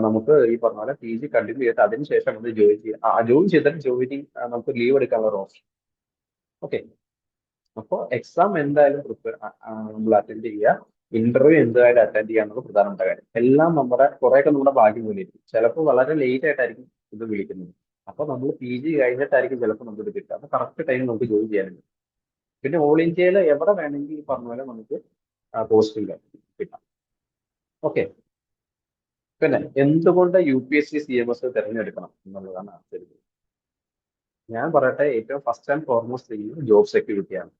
നമുക്ക് ഈ പറഞ്ഞ പോലെ PG കണ്ടിന്യൂ ചെയ്തിട്ട് അതിനുശേഷം നമ്മൾ ജോയിൻ ചെയ്തിട്ട് ജോയിനിങ് നമുക്ക് ലീവ് എടുക്കാനുള്ള ഓപ്ഷൻ. ഓക്കെ, അപ്പോൾ എക്സാം എന്തായാലും നമ്മൾ അറ്റൻഡ് ചെയ്യുക, ഇന്റർവ്യൂ എന്തായാലും അറ്റൻഡ് ചെയ്യുക എന്നുള്ള പ്രധാനപ്പെട്ട കാര്യം. എല്ലാം കുറേയൊക്കെ നമ്മുടെ ഭാഗ്യം പോലെ ഇരിക്കും. ചിലപ്പോൾ വളരെ ലേറ്റ് ആയിട്ടായിരിക്കും ഇത് വിളിക്കുന്നത്. അപ്പൊ നമ്മൾ PG കഴിഞ്ഞിട്ടായിരിക്കും ചിലപ്പോൾ നമുക്ക് ഇത് കിട്ടുക. അപ്പൊ കറക്റ്റ് ടൈം നമുക്ക് ജോയിൻ ചെയ്യാനുണ്ട്. പിന്നെ ഓൾ ഇന്ത്യയിൽ എവിടെ വേണമെങ്കിൽ ഈ പറഞ്ഞ പോലെ നമുക്ക് പോസ്റ്റിംഗ് കിട്ടാം. ഓക്കെ. പിന്നെ എന്തുകൊണ്ട് UPSC CMS തിരഞ്ഞെടുക്കണം എന്നുള്ളതാണ് ആദ്യം. ഞാൻ പറയട്ടെ, ഏറ്റവും first and foremost thing job സെക്യൂരിറ്റിയാണ്.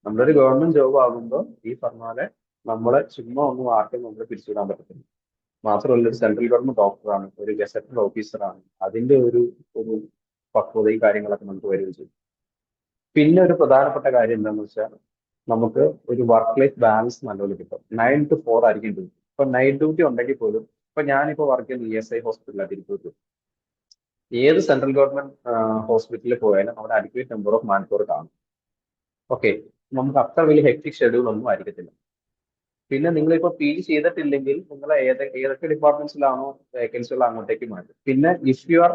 നമ്മളൊരു ഗവൺമെന്റ് ജോബ് ആകുമ്പോൾ ഈ പറഞ്ഞ പോലെ നമ്മളെ ചുമ്മാ ഒന്നും ആർക്കും നമ്മൾ പിരിച്ചുവിടാൻ പറ്റത്തില്ല. മാത്രമല്ല ഒരു സെൻട്രൽ ഗവൺമെന്റ് ഡോക്ടറാണ്, ഒരു ഗസറ്റഡ് ഓഫീസറാണ്. അതിന്റെ ഒരു പക്വതയും കാര്യങ്ങളൊക്കെ നമുക്ക് വരികയും ചെയ്യും. പിന്നെ ഒരു പ്രധാനപ്പെട്ട കാര്യം എന്താണെന്ന് വെച്ചാൽ നമുക്ക് ഒരു വർക്ക് ലൈഫ് ബാലൻസ് നല്ലപോലെ കിട്ടും. 9 to 4 ആയിരിക്കും ഡ്യൂട്ടി. ഇപ്പൊ നൈറ്റ് ഡ്യൂട്ടി ഉണ്ടെങ്കിൽ പോലും ഇപ്പൊ ഞാനിപ്പോ വർക്ക് ചെയ്യുന്ന ESI ഹോസ്പിറ്റലാണ് തിരുപ്പൂർ. ഏത് സെൻട്രൽ ഗവൺമെന്റ് ഹോസ്പിറ്റലിൽ പോയാലും അവിടെ അഡിക്വേറ്റ് നമ്പർ ഓഫ് മാൻപവർ കാണും. ഓക്കെ. നമുക്ക് അത്ര വലിയ ഹെക്ടിക് ഷെഡ്യൂൾ ഒന്നും ആയിരിക്കത്തില്ല. പിന്നെ നിങ്ങളിപ്പോ PG ചെയ്തിട്ടില്ലെങ്കിൽ നിങ്ങൾ ഏതൊക്കെ ഡിപ്പാർട്ട്മെന്റ്സിലാണോ വേക്കൻസികൾ അങ്ങോട്ടേക്ക് മാറ്റും. പിന്നെ ഇഫ് യു ആർ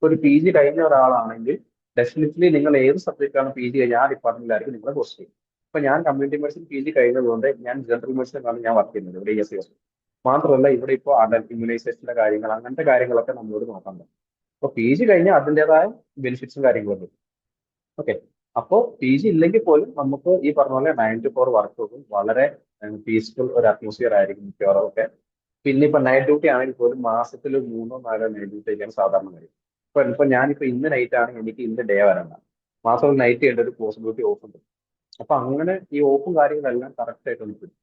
ഒരു PG കഴിഞ്ഞ ഒരാളാണെങ്കിൽ ഡെഫിനറ്റ്ലി നിങ്ങൾ ഏത് സബ്ജക്റ്റാണ് PG കഴിഞ്ഞ ആ ഡിപ്പാർട്ട്മെന്റിലായിരിക്കും നിങ്ങളെ പോസ്റ്റ് ചെയ്യും. ഇപ്പൊ ഞാൻ കമ്മ്യൂണിറ്റി മെഡിസിൻ PG കഴിഞ്ഞതുകൊണ്ട് ഞാൻ ജനറൽ മെഡിസിനാണ് ഞാൻ വർക്ക് ചെയ്യുന്നത് ഇവിടെ ESI ഹോസ്പിറ്റൽ. മാത്രമല്ല ഇവിടെ ഇപ്പോൾ അഡൽട്ട് ഇമ്മ്യൂണൈസേഷന്റെ കാര്യങ്ങൾ അങ്ങനത്തെ കാര്യങ്ങളൊക്കെ നമ്മളോട് നോക്കാൻ പറ്റും. അപ്പൊ PG കഴിഞ്ഞാൽ അതിൻ്റെതായ ബെനിഫിറ്റ്സും കാര്യങ്ങളും ഉണ്ട്. ഓക്കെ. അപ്പോ PG ഇല്ലെങ്കിൽ പോലും നമുക്ക് ഈ പറഞ്ഞ പോലെ 9 to 4 വർക്ക് പോകും. വളരെ പീസ്ഫുൾ ഒരു അറ്റ്മോസ്ഫിയർ ആയിരിക്കും മിക്കവാറും ഒക്കെ. പിന്നെ ഇപ്പൊ നൈറ്റ് ഡ്യൂട്ടി ആണെങ്കിൽ പോലും മാസത്തിൽ 3 or 4 നൈറ്റ് ഡ്യൂട്ടി ഒക്കെയാണ് സാധാരണ വരും. ഇപ്പൊ ഞാനിപ്പോ ഇന്ന് നൈറ്റ് ആണെങ്കിൽ എനിക്ക് ഇന്ന് ഡേ വരണ്ട. മാസം നൈറ്റ് ചെയ്യേണ്ട ഒരു പോസിബിലിറ്റി ഓഫ് ഉണ്ട്. അപ്പൊ അങ്ങനെ ഈ ഓഫും കാര്യങ്ങളെല്ലാം കറക്റ്റ് ആയിട്ട് നമുക്ക് കിട്ടും.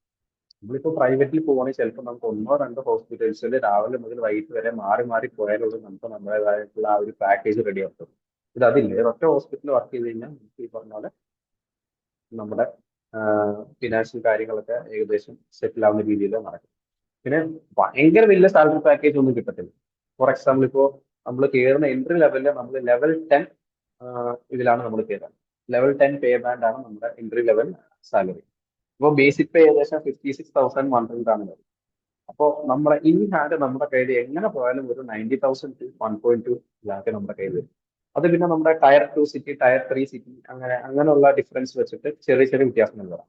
നമ്മളിപ്പോ പ്രൈവറ്റിൽ പോവുകയാണെങ്കിൽ ചിലപ്പോൾ നമുക്ക് 1 or 2 ഹോസ്പിറ്റൽസിൽ രാവിലെ മുതൽ വൈകിട്ട് വരെ മാറി മാറി പോയാലുള്ളൂ നമുക്ക് നമ്മുടേതായിട്ടുള്ള ആ ഒരു പാക്കേജ് റെഡി ആക്കും. ഇത് അതില്ല. ഒരൊറ്റ ഹോസ്പിറ്റലിൽ വർക്ക് ചെയ്ത് കഴിഞ്ഞാൽ നമുക്ക് ഈ പറഞ്ഞ പോലെ നമ്മുടെ ഫിനാൻഷ്യൽ കാര്യങ്ങളൊക്കെ ഏകദേശം സെറ്റിൽ ആവുന്ന രീതിയിൽ നടക്കും. പിന്നെ ഭയങ്കര വലിയ സാലറി പാക്കേജ് ഒന്നും കിട്ടത്തില്ല. ഫോർ എക്സാമ്പിൾ ഇപ്പോൾ നമ്മൾ കയറുന്ന എൻട്രി ലെവലിൽ നമ്മൾ ലെവൽ 10 ഇതിലാണ് നമ്മൾ കയറുന്നത്. ലെവൽ 10 പേ ബാൻഡ് ആണ് നമ്മുടെ എൻട്രി ലെവൽ സാലറി. ഇപ്പോൾ ബേസിക് പേ ഏകദേശം 56,100 ആണ് വരുന്നത്. അപ്പോൾ നമ്മുടെ ഇൻ ഹാൻഡ് നമ്മുടെ കയ്യിൽ എങ്ങനെ പോയാലും ഒരു 90,000 to 1.2 ലാക്ക് നമ്മുടെ കയ്യിൽ വരും. അത് പിന്നെ നമ്മുടെ ടയർ 2 സിറ്റി, ടയർ 3 സിറ്റി അങ്ങനെയുള്ള ഡിഫറൻസ് വെച്ചിട്ട് ചെറിയ ചെറിയ വ്യത്യാസങ്ങൾ വരാം.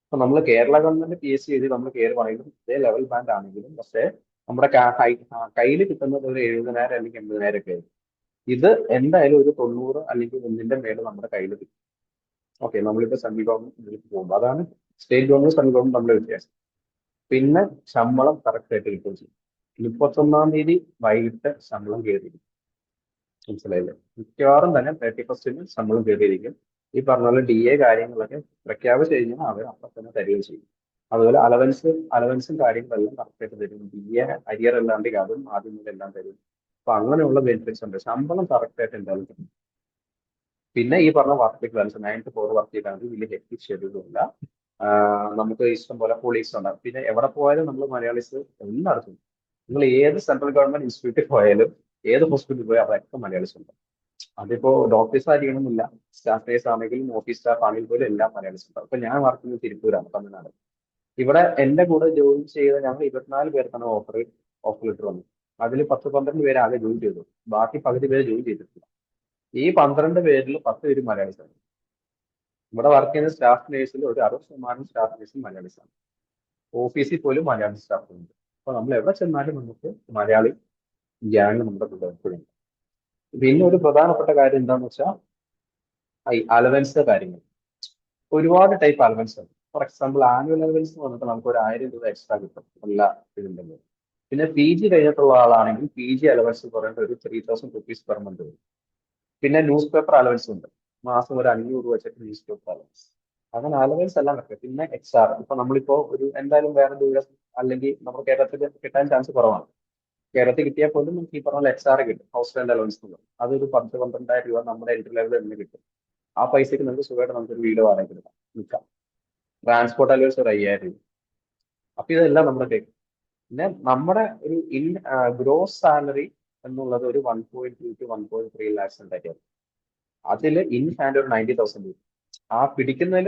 അപ്പൊ നമ്മൾ കേരള ഗവൺമെന്റ് PSC എഴുതി നമ്മൾ കയറുവാണെങ്കിലും ഇതേ ലെവൽ ബാൻഡ് ആണെങ്കിലും പക്ഷേ നമ്മുടെ കയ്യിൽ കിട്ടുന്നത് ഒരു 70,000 അല്ലെങ്കിൽ 80,000 ഒക്കെ ആയിരിക്കും. ഇത് എന്തായാലും ഒരു 90 അല്ലെങ്കിൽ ഒന്നിന്റെ മേലെ നമ്മുടെ കയ്യിൽ കിട്ടും. ഓക്കെ. നമ്മളിപ്പോ സെൻട്രൽ ഗവൺമെന്റ് പോകുമ്പോൾ അതാണ് സ്റ്റേറ്റ് ഗവൺമെന്റ് സെൻട്രൽ ഗവൺമെന്റ് നമ്മുടെ വ്യത്യാസം. പിന്നെ ശമ്പളം കറക്റ്റ് ആയിട്ട് കിട്ടുകയും ചെയ്യും. 31-ാം തീയതി വൈകിട്ട് ശമ്പളം കയറിയിരിക്കും. മനസ്സിലായില്ലേ? മിക്കവാറും തന്നെ 31st ശമ്പളം കയറിയിരിക്കും. ഈ പറഞ്ഞ പോലെ DA കാര്യങ്ങളൊക്കെ പ്രഖ്യാപിച്ചു കഴിഞ്ഞാൽ അവർ അപ്പം തന്നെ തരികയും ചെയ്യും. അതുപോലെ അലവൻസും കാര്യങ്ങളെല്ലാം കറക്റ്റ് ആയിട്ട് തരും. DA അരിയർ അല്ലാണ്ട് അതും ആദ്യം മുതൽ എല്ലാം തരും. അപ്പൊ അങ്ങനെയുള്ള ബെനിഫിറ്റ്സ് ഉണ്ട്. ശമ്പളം കറക്റ്റ് ആയിട്ട് എന്തായാലും തരും. പിന്നെ ഈ പറഞ്ഞ work life balance 9 to 4 work ചെയ്താൽ വലിയ ഹെക്ടിക് ഷെഡ്യൂളും ഇല്ല. നമുക്ക് ഇഷ്ടം പോലെ കൊളീഗ്സ് ഉണ്ടാകും. പിന്നെ എവിടെ പോയാലും നമ്മൾ മലയാളീസ് എല്ലായിടത്തും നിങ്ങൾ ഏത് സെൻട്രൽ ഗവൺമെന്റ് ഇൻസ്റ്റിറ്റ്യൂട്ടിൽ പോയാലും ഏത് ഹോസ്പിറ്റലിൽ പോയാൽ അവിടെയൊക്കെ മലയാളീസ് ഉണ്ട്. അതിപ്പോ ഡോക്ടേഴ്സ് ആയിരിക്കണമെന്നില്ല, സ്റ്റാഫ് നേഴ്സ് ആണെങ്കിലും ഓഫീസ് സ്റ്റാഫ് ആണെങ്കിൽ പോലും എല്ലാം മലയാളീസ് ഉണ്ടാവും. ഇപ്പൊ ഞാൻ വർക്ക് ചെയ്യുന്നത് തിരുപ്പൂരാണ്, തമിഴ്നാട്. ഇവിടെ എന്റെ കൂടെ ജോയിൻ ചെയ്ത ഞങ്ങൾ 24 പേർക്കാണ് ഓഫർ ലെറ്റർ വന്നത്. അതിൽ 10-12 പേര് ആകെ ജോയിൻ ചെയ്തു. ബാക്കി പകുതി പേര് ജോയിൻ ചെയ്തിട്ടില്ല. ഈ 12 പേരിൽ 10 പേര് മലയാളീസ് ആണ്. ഇവിടെ വർക്ക് ചെയ്യുന്ന സ്റ്റാഫ് നേഴ്സിൽ ഒരു 60% സ്റ്റാഫ് നേഴ്സും മലയാളീസ് ആണ്. ഓഫീസിൽ പോലും മലയാളി സ്റ്റാഫ് ഉണ്ട്. അപ്പൊ നമ്മൾ എവിടെ ചെന്നാലും നമുക്ക് മലയാളി ഗ്യാങ് നമ്മുടെ കൂടെ എപ്പോഴും ഉണ്ട്. പിന്നെ ഒരു പ്രധാനപ്പെട്ട കാര്യം എന്താണെന്ന് വെച്ചാൽ ഈ അലവൻസ് കാര്യങ്ങൾ. ഒരുപാട് ടൈപ്പ് അലവൻസ് ഉണ്ട്. ഫോർ എക്സാമ്പിൾ ആനുവൽ അലവൻസ് വന്നിട്ട് നമുക്ക് ഒരു 1000 രൂപ എക്സ്ട്രാ കിട്ടും എല്ലാ ഇതിൻ്റെ. പിന്നെ PG കഴിഞ്ഞിട്ടുള്ള ആളാണെങ്കിൽ PG അലവൻസ് പറയുന്നത് ഒരു 3,000 rupees പെർ മന്ത് വരും. പിന്നെ ന്യൂസ് പേപ്പർ അലവൻസ് ഉണ്ട്. മാസം ഒരു 500 രൂപ വെച്ചിട്ട് ന്യൂസ് പേപ്പർ അലവൻസ്. അങ്ങനെ അലവൻസ് എല്ലാം കിട്ടും. പിന്നെ XR ഇപ്പൊ നമ്മളിപ്പോ ഒരു എന്തായാലും വേറെ ദൂരം അല്ലെങ്കിൽ നമ്മുടെ കേരളത്തിൽ കിട്ടാൻ ചാൻസ് കുറവാണ്. കേരളത്തിൽ കിട്ടിയാൽ പോലും നമുക്ക് ഈ പറഞ്ഞ XR കിട്ടും, ഹൗസ് റെന്റ് അലവൻസ് എന്ന് പറയും. അതൊരു 10-12,000 രൂപ നമ്മുടെ എൻട്രി ലെവലിൽ തന്നെ കിട്ടും. ആ പൈസക്ക് നമുക്ക് സുഖമായിട്ട് നമുക്കൊരു വീട് വാടകയ്ക്ക് എടുക്കാം, നിൽക്കാം. ട്രാൻസ്പോർട്ട് അലവൻസ് ഒരു 5,000 രൂപ. അപ്പൊ ഇതെല്ലാം നമ്മുടെ കയ്യിൽ. പിന്നെ നമ്മുടെ ഒരു ഗ്രോസ് സാലറി എന്നുള്ളത് ഒരു 1.2 to 1.3 lakhs ഉണ്ടായിരിക്കും. അതിൽ ഇൻ ഹാൻഡ് ഒരു 90,000 രൂപ. ആ പിടിക്കുന്നതിൽ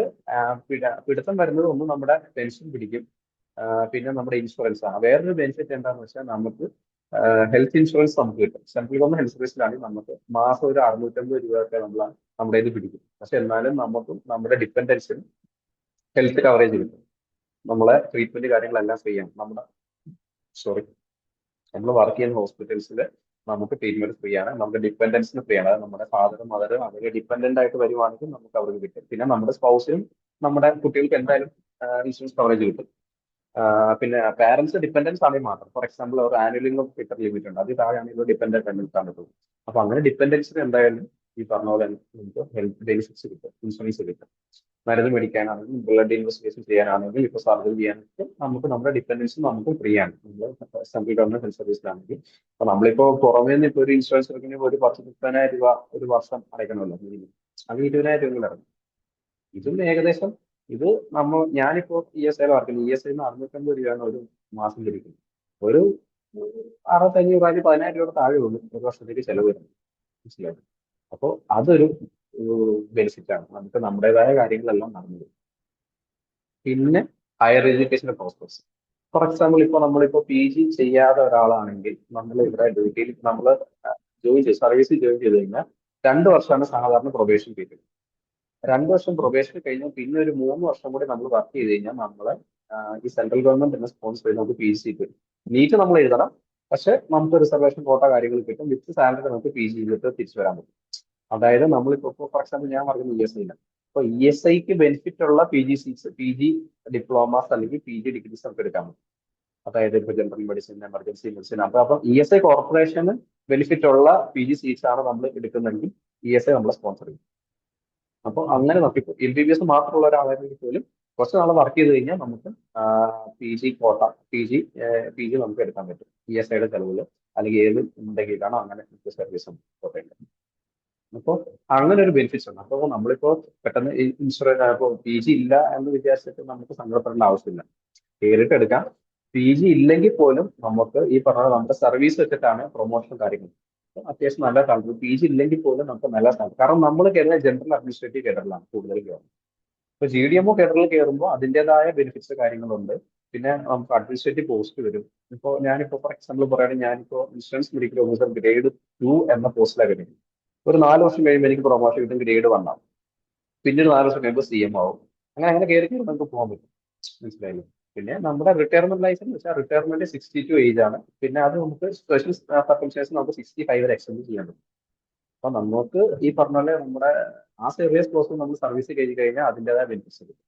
പിടുത്തം വരുന്നത് ഒന്ന് നമ്മുടെ പെൻഷൻ പിടിക്കും. പിന്നെ നമ്മുടെ ഇൻഷുറൻസ് ആണ്. വേറൊരു ബെനിഫിറ്റ് എന്താണെന്ന് വെച്ചാൽ നമുക്ക് ഹെൽത്ത് ഇൻഷുറൻസ് നമുക്ക് കിട്ടും. സെൻട്രൽ ഗവൺമെന്റ് ഹെൽത്ത് സർവീസിലാണെങ്കിൽ നമുക്ക് മാസം ഒരു 650 രൂപയൊക്കെ നമ്മുടെ ഇത് പിടിക്കും. പക്ഷെ എന്നാലും നമുക്കും നമ്മുടെ ഡിപ്പെൻഡൻസിനും ഹെൽത്ത് കവറേജ് കിട്ടും. നമ്മളെ ട്രീറ്റ്മെന്റ് കാര്യങ്ങളെല്ലാം ഫ്രീ ആണ്. നമ്മൾ വർക്ക് ചെയ്യുന്ന ഹോസ്പിറ്റൽസിൽ നമുക്ക് ട്രീറ്റ്മെന്റ് ഫ്രീ ആണ്, നമുക്ക് ഡിപ്പെൻഡൻസിന് ഫ്രീ ആണ്. അതായത് നമ്മുടെ ഫാദർ മദർ അവർ ഡിപ്പെൻഡന്റ് ആയിട്ട് വരുവാണെങ്കിൽ നമുക്ക് അവർക്ക് കിട്ടും. പിന്നെ നമ്മുടെ സ്പൗസിനും നമ്മുടെ കുട്ടികൾക്ക് എന്തായാലും ഇൻഷുറൻസ് കവറേജ് കിട്ടും. പിന്നെ പാരന്റ്സ് ഡിപ്പെൻഡൻസ് ആണെങ്കിൽ മാത്രം, ഫോർ എക്സാമ്പിൾ അവർ ആനുവൽ ഇൻകം ഫിറ്റർ ലിമിറ്റ് ഉണ്ട്, അത് താഴെയാണെങ്കിൽ ഡിപ്പെൻഡന്റ് പെൻഡൻസ് ആണ് പോകും. അപ്പൊ അങ്ങനെ ഡിപ്പെൻഡൻസിന് എന്തായാലും ഈ പറഞ്ഞ പോലെ നമുക്ക് ഹെൽത്ത് ബെനിഫിറ്റ്സ് കിട്ടും, ഇൻഷുറൻസ് കിട്ടും. മരുന്ന് മേടിക്കാനാണെങ്കിൽ, ബ്ലഡ് ഇൻവെസ്റ്റിഗേഷൻ ചെയ്യാനാണെങ്കിൽ, ഇപ്പൊ സർജറി ചെയ്യാനൊക്കെ നമുക്ക് നമ്മുടെ ഡിപ്പെൻഡൻസ് നമുക്ക് ഫ്രീ ആണ് നമ്മൾ സെൻട്രൽ ഗവൺമെന്റ് ഹെൽത്ത് സർവീസിലാണെങ്കിൽ. അപ്പൊ നമ്മളിപ്പോ പുറമേ നിന്ന് ഇപ്പൊ ഒരു ഇൻഷുറൻസ് എടുക്കണമെങ്കിൽ ഒരു 10-30,000 രൂപ ഒരു വർഷം അടയ്ക്കണമല്ലോ minimum. അത് 20,000 രൂപ ഇറങ്ങും. ഇതും ഏകദേശം ഇത് ഞാനിപ്പോ ESI വർക്കുന്നത്, ESI 650 രൂപയാണ് ഒരു മാസം ലഭിക്കുന്നത്. ഒരു 6,500 രൂപ 10,000 രൂപയുടെ താഴെ ഉള്ളൂ ഒരു വർഷത്തേക്ക് ചെലവ് വരുന്നത്. മനസ്സിലായി? അപ്പോൾ അതൊരു ബെനിഫിറ്റ് ആണ്, നമുക്ക് നമ്മുടേതായ കാര്യങ്ങളെല്ലാം നടന്നു വരും. പിന്നെ ഹയർ എഡ്യൂക്കേഷന്റെ പ്രോസ്പെക്ട്സ്, ഫോർ എക്സാമ്പിൾ ഇപ്പൊ നമ്മളിപ്പോ PG ചെയ്യാത്ത ഒരാളാണെങ്കിൽ നമ്മൾ ഇവിടെ ഡ്യൂട്ടിയിൽ നമ്മൾ ജോയിൻ ചെയ്ത് സർവീസിൽ ജോയിൻ ചെയ്ത് കഴിഞ്ഞാൽ 2 വർഷമാണ് സാധാരണ പ്രൊബേഷൻ പീരീഡ്. 2 വർഷം പ്രൊബേഷൻ കഴിഞ്ഞാൽ പിന്നെ ഒരു 3 വർഷം കൂടി നമ്മൾ വർക്ക് ചെയ്ത് കഴിഞ്ഞാൽ നമ്മളെ ഈ സെൻട്രൽ ഗവൺമെന്റ് തന്നെ സ്പോൺസർ ചെയ്ത് നമുക്ക് PG സീറ്റ് വരും. നീറ്റ് നമ്മൾ എഴുതണം, പക്ഷെ നമുക്ക് റിസർവേഷൻ കോട്ട കാര്യങ്ങൾ കിട്ടും, വിത്ത് സാലറി നമുക്ക് PG ചെയ്തിട്ട് തിരിച്ചു വരാൻ പറ്റും. അതായത് നമ്മളിപ്പോ ഫോർ എക്സാമ്പിൾ ഞാൻ പറയുന്നത് ESI യിലാണ്. അപ്പൊ ESIക്ക് ബെനിഫിറ്റ് ഉള്ള PG സീറ്റ്സ്, PG ഡിപ്ലോമാസ് അല്ലെങ്കിൽ PG ഡിഗ്രീസ് നമുക്ക് എടുക്കാൻ പറ്റും. അതായത് ഇപ്പൊ ജനറൽ മെഡിസിൻ, എമർജൻസി മെഡിസിൻ, അപ്പൊ ESI കോർപ്പറേഷന് ബെനിഫിറ്റ് ഉള്ള PG സീറ്റ്സ് ആണ് നമ്മൾ എടുക്കുന്നതെങ്കിൽ ESI നമ്മളെ സ്പോൺസർ ചെയ്യും. അപ്പൊ അങ്ങനെ നോക്കിപ്പോ MBBS മാത്രമുള്ള ഒരാളാണെങ്കിൽ പോലും കുറച്ച് നാൾ വർക്ക് ചെയ്ത് കഴിഞ്ഞാൽ നമുക്ക് PG കോട്ട, PG നമുക്ക് എടുക്കാൻ പറ്റും ESIയുടെ ചെലവിൽ, അല്ലെങ്കിൽ ഏത് ഉണ്ടെങ്കിലാണോ അങ്ങനെ സർവീസ് കോട്ടയുണ്ട്. അപ്പോൾ അങ്ങനെ ഒരു ബെനിഫിറ്റ്സ് ഉണ്ട്. അപ്പോൾ നമ്മളിപ്പോ പെട്ടെന്ന് ഇൻഷുറൻസ് ഇപ്പോൾ PG ഇല്ല എന്ന് വിചാരിച്ചിട്ട് നമുക്ക് സങ്കടപ്പെടേണ്ട ആവശ്യമില്ല, നേരിട്ട് എടുക്കാം. PG ഇല്ലെങ്കിൽ പോലും നമുക്ക് ഈ പറഞ്ഞ നമ്മുടെ സർവീസ് വെച്ചിട്ടാണ് പ്രൊമോഷൻ കാര്യങ്ങൾ. അപ്പൊ അത്യാവശ്യം നല്ല സാലറി, PG ഇല്ലെങ്കിൽ പോലും നമുക്ക് നല്ല സാലറി. കാരണം നമ്മൾ കയറുന്നത് ജനറൽ അഡ്മിനിസ്ട്രേറ്റീവ് കേഡറിലാണ് കൂടുതൽ കയറുന്നത്. ഇപ്പൊ GDMO കേഡറിൽ കയറുമ്പോൾ അതിൻ്റെതായ ബെനിഫിറ്റ്സ് കാര്യങ്ങളുണ്ട്. പിന്നെ നമുക്ക് അഡ്മിനിസ്ട്രേറ്റീവ് പോസ്റ്റ് വരും. ഞാനിപ്പോ ഫോർ എക്സാമ്പിൾ പറയുകയാണെങ്കിൽ ഞാനിപ്പോ ഇൻഷുറൻസ് മെഡിക്കൽ ഓഫീസർ ഗ്രേഡ് 2 എന്ന പോസ്റ്റിലാണ് വരുന്നത്. ഒരു 4 വർഷം കഴിയുമ്പോൾ എനിക്ക് പ്രൊമോഷൻ കിട്ടും, ഗ്രേഡ് 1 ആവും. പിന്നീട് 4 വർഷം കഴിയുമ്പോൾ CM ആവും. അങ്ങനെ അങ്ങനെ കയറി കയറി നമുക്ക് പോകാൻ പറ്റും. മനസ്സിലായില്ലേ? പിന്നെ നമ്മുടെ റിട്ടയർമെന്റ് ലൈഫ് എന്ന് വെച്ചാൽ റിട്ടയർമെന്റ് 62 ഏജ് ആണ്. പിന്നെ അത് നമുക്ക് സ്പെഷ്യൽ സർക്കംസ്റ്റൻസ് നമുക്ക് 65 വരെ എക്സ്റ്റെൻഡ് ചെയ്യാൻ പറ്റും. അപ്പൊ നമുക്ക് ഈ പറഞ്ഞ പോലെ നമ്മുടെ ആ സർവീസ് പ്രോസസ് നമ്മൾ സർവീസ് കഴിഞ്ഞ് കഴിഞ്ഞാൽ അതിൻ്റെതായ ബെനിഫിറ്റ്സ് കിട്ടും.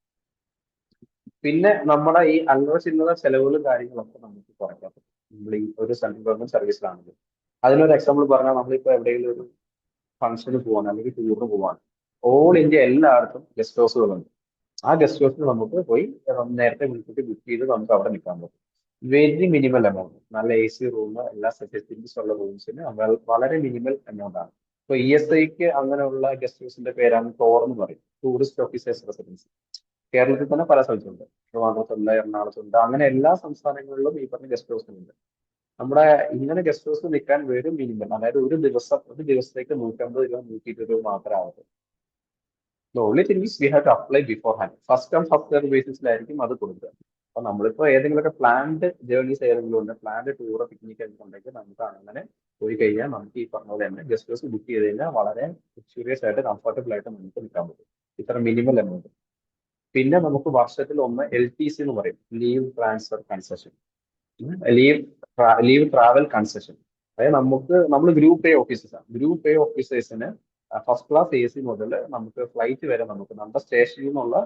പിന്നെ നമ്മുടെ ഈ അല്ലറ ചില്ലറ ചെലവുകളും കാര്യങ്ങളൊക്കെ നമുക്ക് കുറയ്ക്കാൻ പറ്റും നമ്മൾ ഈ ഒരു സെൻട്രൽ ഗവൺമെന്റ് സർവീസിലാണെങ്കിൽ. അതിനൊരു എക്സാമ്പിൾ പറഞ്ഞാൽ നമ്മളിപ്പോ എവിടെയെങ്കിലും ഒരു ഫംഗ്ഷന് പോവാണ് അല്ലെങ്കിൽ ടൂറിന് പോവാണ്, ഓൾ ഇന്ത്യ എല്ലായിടത്തും ഗസ്റ്റ് ഹൗസുകളുണ്ട്. ആ ഗസ്റ്റ് ഹൗസിൽ നമുക്ക് പോയി നേരത്തെ വിളിച്ചിട്ട് ബുക്ക് ചെയ്ത് നമുക്ക് അവിടെ നിൽക്കാൻ പറ്റും. വെരി മിനിമൽ എമൗണ്ട്, നല്ല AC റൂം, എല്ലാ ഫെസിലിറ്റീസ് ഉള്ള റൂംസിന് വളരെ മിനിമൽ എമൗണ്ട് ആണ്. ഇപ്പൊ ESIക്ക് അങ്ങനെയുള്ള ഗസ്റ്റ് ഹൗസിന്റെ പേരാണ് ടോർ എന്ന് പറയും, ടൂറിസ്റ്റ് ഓഫീസേഴ്സ് റെസിഡൻസി. കേരളത്തിൽ തന്നെ പല സ്ഥലത്തുണ്ട്, ട്രിവാൻഡ്രത്തുണ്ട്, എറണാകുളത്തുണ്ട്, അങ്ങനെ എല്ലാ സംസ്ഥാനങ്ങളിലും ഈ പറഞ്ഞ ഗസ്റ്റ് ഹൗസ് ഉണ്ട്. നമ്മുടെ ഇങ്ങനെ ഗസ്റ്റ് ഹൗസ് നിൽക്കാൻ വെറും മിനിമം, അതായത് ഒരു ദിവസത്തേക്ക് 150 രൂപ 120 രൂപ മാത്രമേ ആവത്തുള്ളൂ. The only thing is we have to apply beforehand. First come first serve ബേസിസിലായിരിക്കും അത് കൊടുക്കുക. അപ്പൊ നമ്മളിപ്പോ ഏതെങ്കിലുമൊക്കെ പ്ലാൻഡ് ജേർണീസ് ഏതെങ്കിലും ഉണ്ട്, പ്ലാൻഡ് ടൂർ, പിക്നിക് ഒക്കെ ഉണ്ടെങ്കിൽ നമുക്ക് അങ്ങനെ പോയി കഴിഞ്ഞാൽ നമുക്ക് ഈ പറഞ്ഞ പോലെ തന്നെ ഗസ്റ്റ് ഹൗസ് ബുക്ക് ചെയ്ത് കഴിഞ്ഞാൽ വളരെ ലക്ഷറിയസ് ആയിട്ട് കംഫർട്ടബിൾ ആയിട്ട് നമുക്ക് നിൽക്കാൻ പറ്റും, ഇത്ര മിനിമൽ എമൗണ്ട്. പിന്നെ നമുക്ക് വർഷത്തിൽ ഒന്ന് LTC എന്ന് പറയും, leave transfer concession, leave leave travel concession. അതായത് നമ്മൾ ഗ്രൂപ്പ് A ഓഫീസേഴ്സാണ്. ഗ്രൂപ്പ് A ഓഫീസേഴ്സിന് ഫസ്റ്റ് ക്ലാസ് AC മുതൽ നമുക്ക് ഫ്ലൈറ്റ് വരെ നമുക്ക് നമ്മുടെ സ്റ്റേഷനിൽ നിന്നുള്ള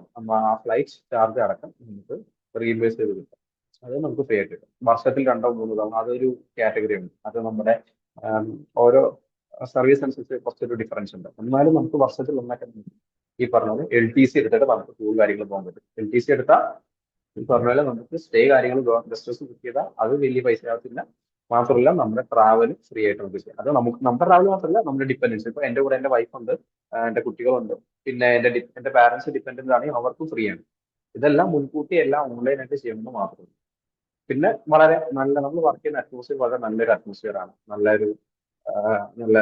ഫ്ലൈറ്റ് ചാർജ് അടക്കം നമുക്ക് റീഇംബേഴ്സ് ചെയ്ത് കിട്ടും. അത് നമുക്ക് ഫ്രീ ആയിട്ട് കിട്ടും. വർഷത്തിൽ 2-3 തവണ, അതൊരു കാറ്റഗറി ഉണ്ട്. അത് നമ്മുടെ ഓരോ സർവീസ് അനുസരിച്ച് കുറച്ചൊരു ഡിഫറൻസ് ഉണ്ട്. എന്നാലും നമുക്ക് വർഷത്തിൽ ഒന്നൊക്കെ ഈ പറഞ്ഞത് LTC എടുത്തിട്ട് നമുക്ക് ടൂർ കാര്യങ്ങൾ പോകാൻ പറ്റും. LTC എടുത്താൽ ഈ പറഞ്ഞ പോലെ നമുക്ക് സ്റ്റേ കാര്യങ്ങൾ ഗസ്റ്റ് ഹൗസ് ബുക്ക് ചെയ്താൽ അത് വലിയ പൈസ ആകത്തില്ല. മാത്രമല്ല നമ്മുടെ ട്രാവൽ ഫ്രീ ആയിട്ട് നമുക്ക് ചെയ്യാം. അത് നമ്മുടെ ട്രാവൽ മാത്രമല്ല, നമ്മുടെ ഡിപ്പെൻഡൻസ്, ഇപ്പൊ എന്റെ കൂടെ എന്റെ വൈഫുണ്ട്, എന്റെ കുട്ടികളുണ്ട്, പിന്നെ എന്റെ പാരന്റ്സ് ഡിപ്പെൻഡന്റ് ആണെങ്കിൽ അവർക്കും ഫ്രീ ആണ്. ഇതെല്ലാം മുൻകൂട്ടി എല്ലാം ഓൺലൈനായിട്ട് ചെയ്യുന്നത് മാത്രമേ. പിന്നെ വളരെ നല്ല നമ്മൾ വർക്ക് ചെയ്യുന്ന അറ്റ്മോസ്ഫിയർ വളരെ നല്ലൊരു അറ്റ്മോസ്ഫിയർ ആണ്. നല്ല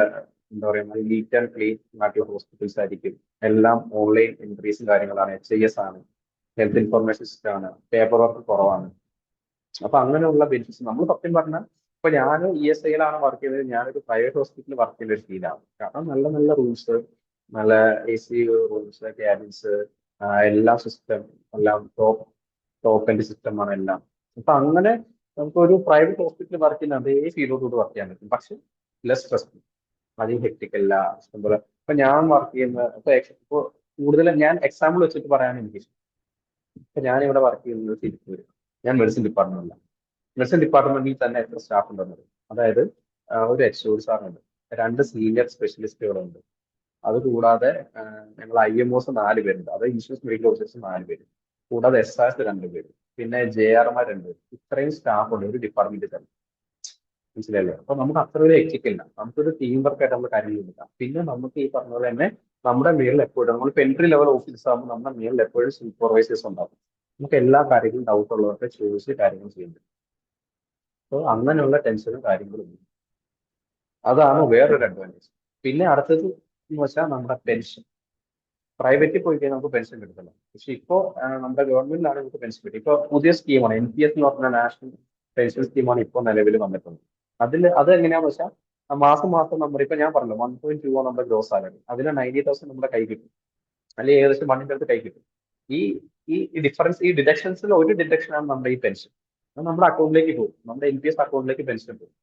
എന്താ പറയുക, നീറ്റ് ആൻഡ് ക്ലീൻ ആയിട്ടുള്ള ഹോസ്പിറ്റൽസ് ആയിരിക്കും. എല്ലാം ഓൺലൈൻ എൻട്രീസും കാര്യങ്ങളാണ്, HIS ആണ്, ഹെൽത്ത് ഇൻഫർമേഷൻ സിസ്റ്റം ആണ്, പേപ്പർ വർക്ക് കുറവാണ്. അപ്പൊ അങ്ങനെയുള്ള ബെനിഫിറ്റ്സ് നമ്മൾ സത്യം പറഞ്ഞാൽ, ഇപ്പൊ ഞാൻ ESIയിലാണ് വർക്ക് ചെയ്തത്, ഞാനൊരു പ്രൈവറ്റ് ഹോസ്പിറ്റലിൽ വർക്ക് ചെയ്യുന്ന ഒരു ഫീലാണ്. കാരണം നല്ല നല്ല റൂംസ്, നല്ല AC റൂംസ്, ക്യാബിൻസ്, എല്ലാ സിസ്റ്റം എല്ലാം ടോപ്പ് എൻഡ് സിസ്റ്റമാണ് എല്ലാം. അപ്പൊ അങ്ങനെ നമുക്ക് ഒരു പ്രൈവറ്റ് ഹോസ്പിറ്റലിൽ വർക്ക് ചെയ്യുന്ന അതേ ഫീലോട് വർക്ക് ചെയ്യാൻ പറ്റും. പക്ഷെ ലെസ് സ്ട്രെസ്ഫുൾ, അധികം ഹെക്ടിക് അല്ല. ഇഷ്ടംപോലെ ഇപ്പൊ ഞാൻ വർക്ക് ചെയ്യുന്ന ഇപ്പൊ കൂടുതൽ ഞാൻ എക്സാമ്പിൾ വെച്ചിട്ട് പറയാൻ എനിക്ക് ഇഷ്ടം. ഇപ്പൊ ഞാൻ ഇവിടെ വർക്ക് ചെയ്യുന്നത് തിരുപ്പൂര്, ഞാൻ മെഡിസിൻ ഡിപ്പാർട്ട്മെന്റിലാണ്. മെഡിസിൻ ഡിപ്പാർട്ട്മെന്റിൽ തന്നെ എത്ര സ്റ്റാഫ് ഉണ്ടെന്നത്, അതായത് ഒരു എച്ച് സാറുണ്ട്, 2 സീനിയർ സ്പെഷ്യലിസ്റ്റുകളുണ്ട്, അതുകൂടാതെ ഞങ്ങൾ IMOs 4 പേരുണ്ട്, അത് ഇൻഷുറൻസ് മെഡിക്കൽ ഓഫീസേഴ്സ് 4 പേര്, കൂടാതെ SRs 2 പേര്, പിന്നെ JRമാർ 2 പേര്. ഇത്രയും സ്റ്റാഫ് ഉണ്ട് ഒരു ഡിപ്പാർട്ട്മെന്റിൽ തന്നെ. മനസ്സിലായില്ലേ? അപ്പൊ നമുക്ക് അത്ര ഒരു എത്തിക്കില്ല, നമുക്കൊരു ടീം വർക്ക് ആയിട്ട് നമ്മൾ കാര്യങ്ങൾ എടുക്കാം. പിന്നെ നമുക്ക് ഈ പറഞ്ഞ പോലെ തന്നെ നമ്മുടെ മേളിൽ എപ്പോഴും നമ്മൾ എൻട്രി ലെവൽ ഓഫീസേഴ്സ് ആകുമ്പോൾ നമ്മുടെ മേളിൽ എപ്പോഴും സൂപ്പർവൈസേഴ്സ് ഉണ്ടാവും. നമുക്ക് എല്ലാ കാര്യങ്ങളും ഡൗട്ട് ഉള്ളവർക്ക് ചോദിച്ച് കാര്യങ്ങൾ ചെയ്യാൻ പറ്റും. അപ്പോൾ അങ്ങനെയുള്ള ടെൻഷനും കാര്യങ്ങളും ഇല്ല. അതാണ് വേറൊരു അഡ്വാൻറ്റേജ്. പിന്നെ അടുത്തത് എന്ന് വെച്ചാൽ നമ്മുടെ പെൻഷൻ. പ്രൈവറ്റിൽ പോയി കഴിഞ്ഞാൽ നമുക്ക് പെൻഷൻ കിട്ടത്തില്ല, പക്ഷെ ഇപ്പോ നമ്മുടെ ഗവൺമെന്റിലാണ് നമുക്ക് പെൻഷൻ കിട്ടും. ഇപ്പൊ പുതിയ സ്കീമാണ് NPS എന്ന് പറഞ്ഞ നാഷണൽ പെൻഷൻ സ്കീമാണ് ഇപ്പോൾ നിലവിൽ വന്നിട്ടുണ്ട്. അത് എങ്ങനെയാന്ന് വെച്ചാൽ മാസം മാസം നമ്മുടെ ഇപ്പൊ ഞാൻ പറഞ്ഞല്ലോ 1.2 നമ്മുടെ ഗ്രോസ് സാലറി, അതിന് 90,000 നമ്മുടെ കൈ കിട്ടും, അല്ലെങ്കിൽ ഏകദേശം 1 അടുത്ത് കൈ കിട്ടും. ഈ ഈ ഡിഫറൻസ്, ഈ ഡിഡക്ഷൻസിൽ ഒരു ഡിഡക്ഷനാണ് നമ്മുടെ ഈ പെൻഷൻ. അത് നമ്മുടെ അക്കൗണ്ടിലേക്ക് പോകും, നമ്മുടെ NPS അക്കൗണ്ടിലേക്ക് പെൻഷൻ പോകും.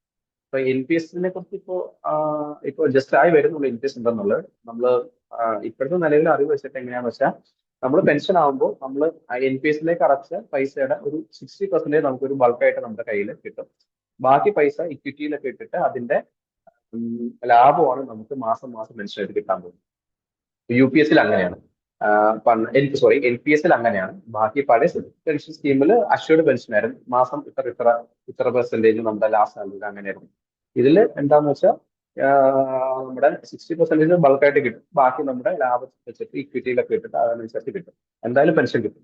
ഇപ്പൊ NPSനെ കുറിച്ച് ഇപ്പൊ ജസ്റ്റ് ആയി വരുന്നുള്ളൂ NPS ഉണ്ടെന്നുള്ളത്. നമ്മള് ഇപ്പോഴത്തെ നിലവിൽ അറിവ് വെച്ചിട്ട് എങ്ങനെയാന്ന് വെച്ചാൽ നമ്മൾ പെൻഷൻ ആകുമ്പോൾ നമ്മൾ NPSലേക്ക് അടച്ച പൈസയുടെ ഒരു 60% നമുക്കൊരു ബൾക്കായിട്ട് നമ്മുടെ കയ്യിൽ കിട്ടും. ബാക്കി പൈസ ഇക്വിറ്റിയിലൊക്കെ ഇട്ടിട്ട് അതിന്റെ ലാഭമാണ് നമുക്ക് മാസം മാസം പെൻഷനായിട്ട് കിട്ടാൻ പോകുന്നത്. UPS അങ്ങനെയാണ്. NPS അങ്ങനെയാണ്. ബാക്കി പഴയ പെൻഷൻ സ്കീമിൽ അഷ്യൂർഡ് പെൻഷൻ ആയിരുന്നു, മാസം ഇത്ര ഇത്ര ഇത്ര പെർസെന്റേജ് നമ്മുടെ ലാസ്റ്റ് സാലറി അങ്ങനെയായിരുന്നു. ഇതിൽ എന്താന്ന് വെച്ചാൽ നമ്മുടെ 60% ബൾക്കായിട്ട് കിട്ടും, ബാക്കി നമ്മുടെ ലാഭം വെച്ചിട്ട് ഇക്വിറ്റിയിലൊക്കെ ഇട്ടിട്ട് അതനുസരിച്ച് കിട്ടും, എന്തായാലും പെൻഷൻ കിട്ടും.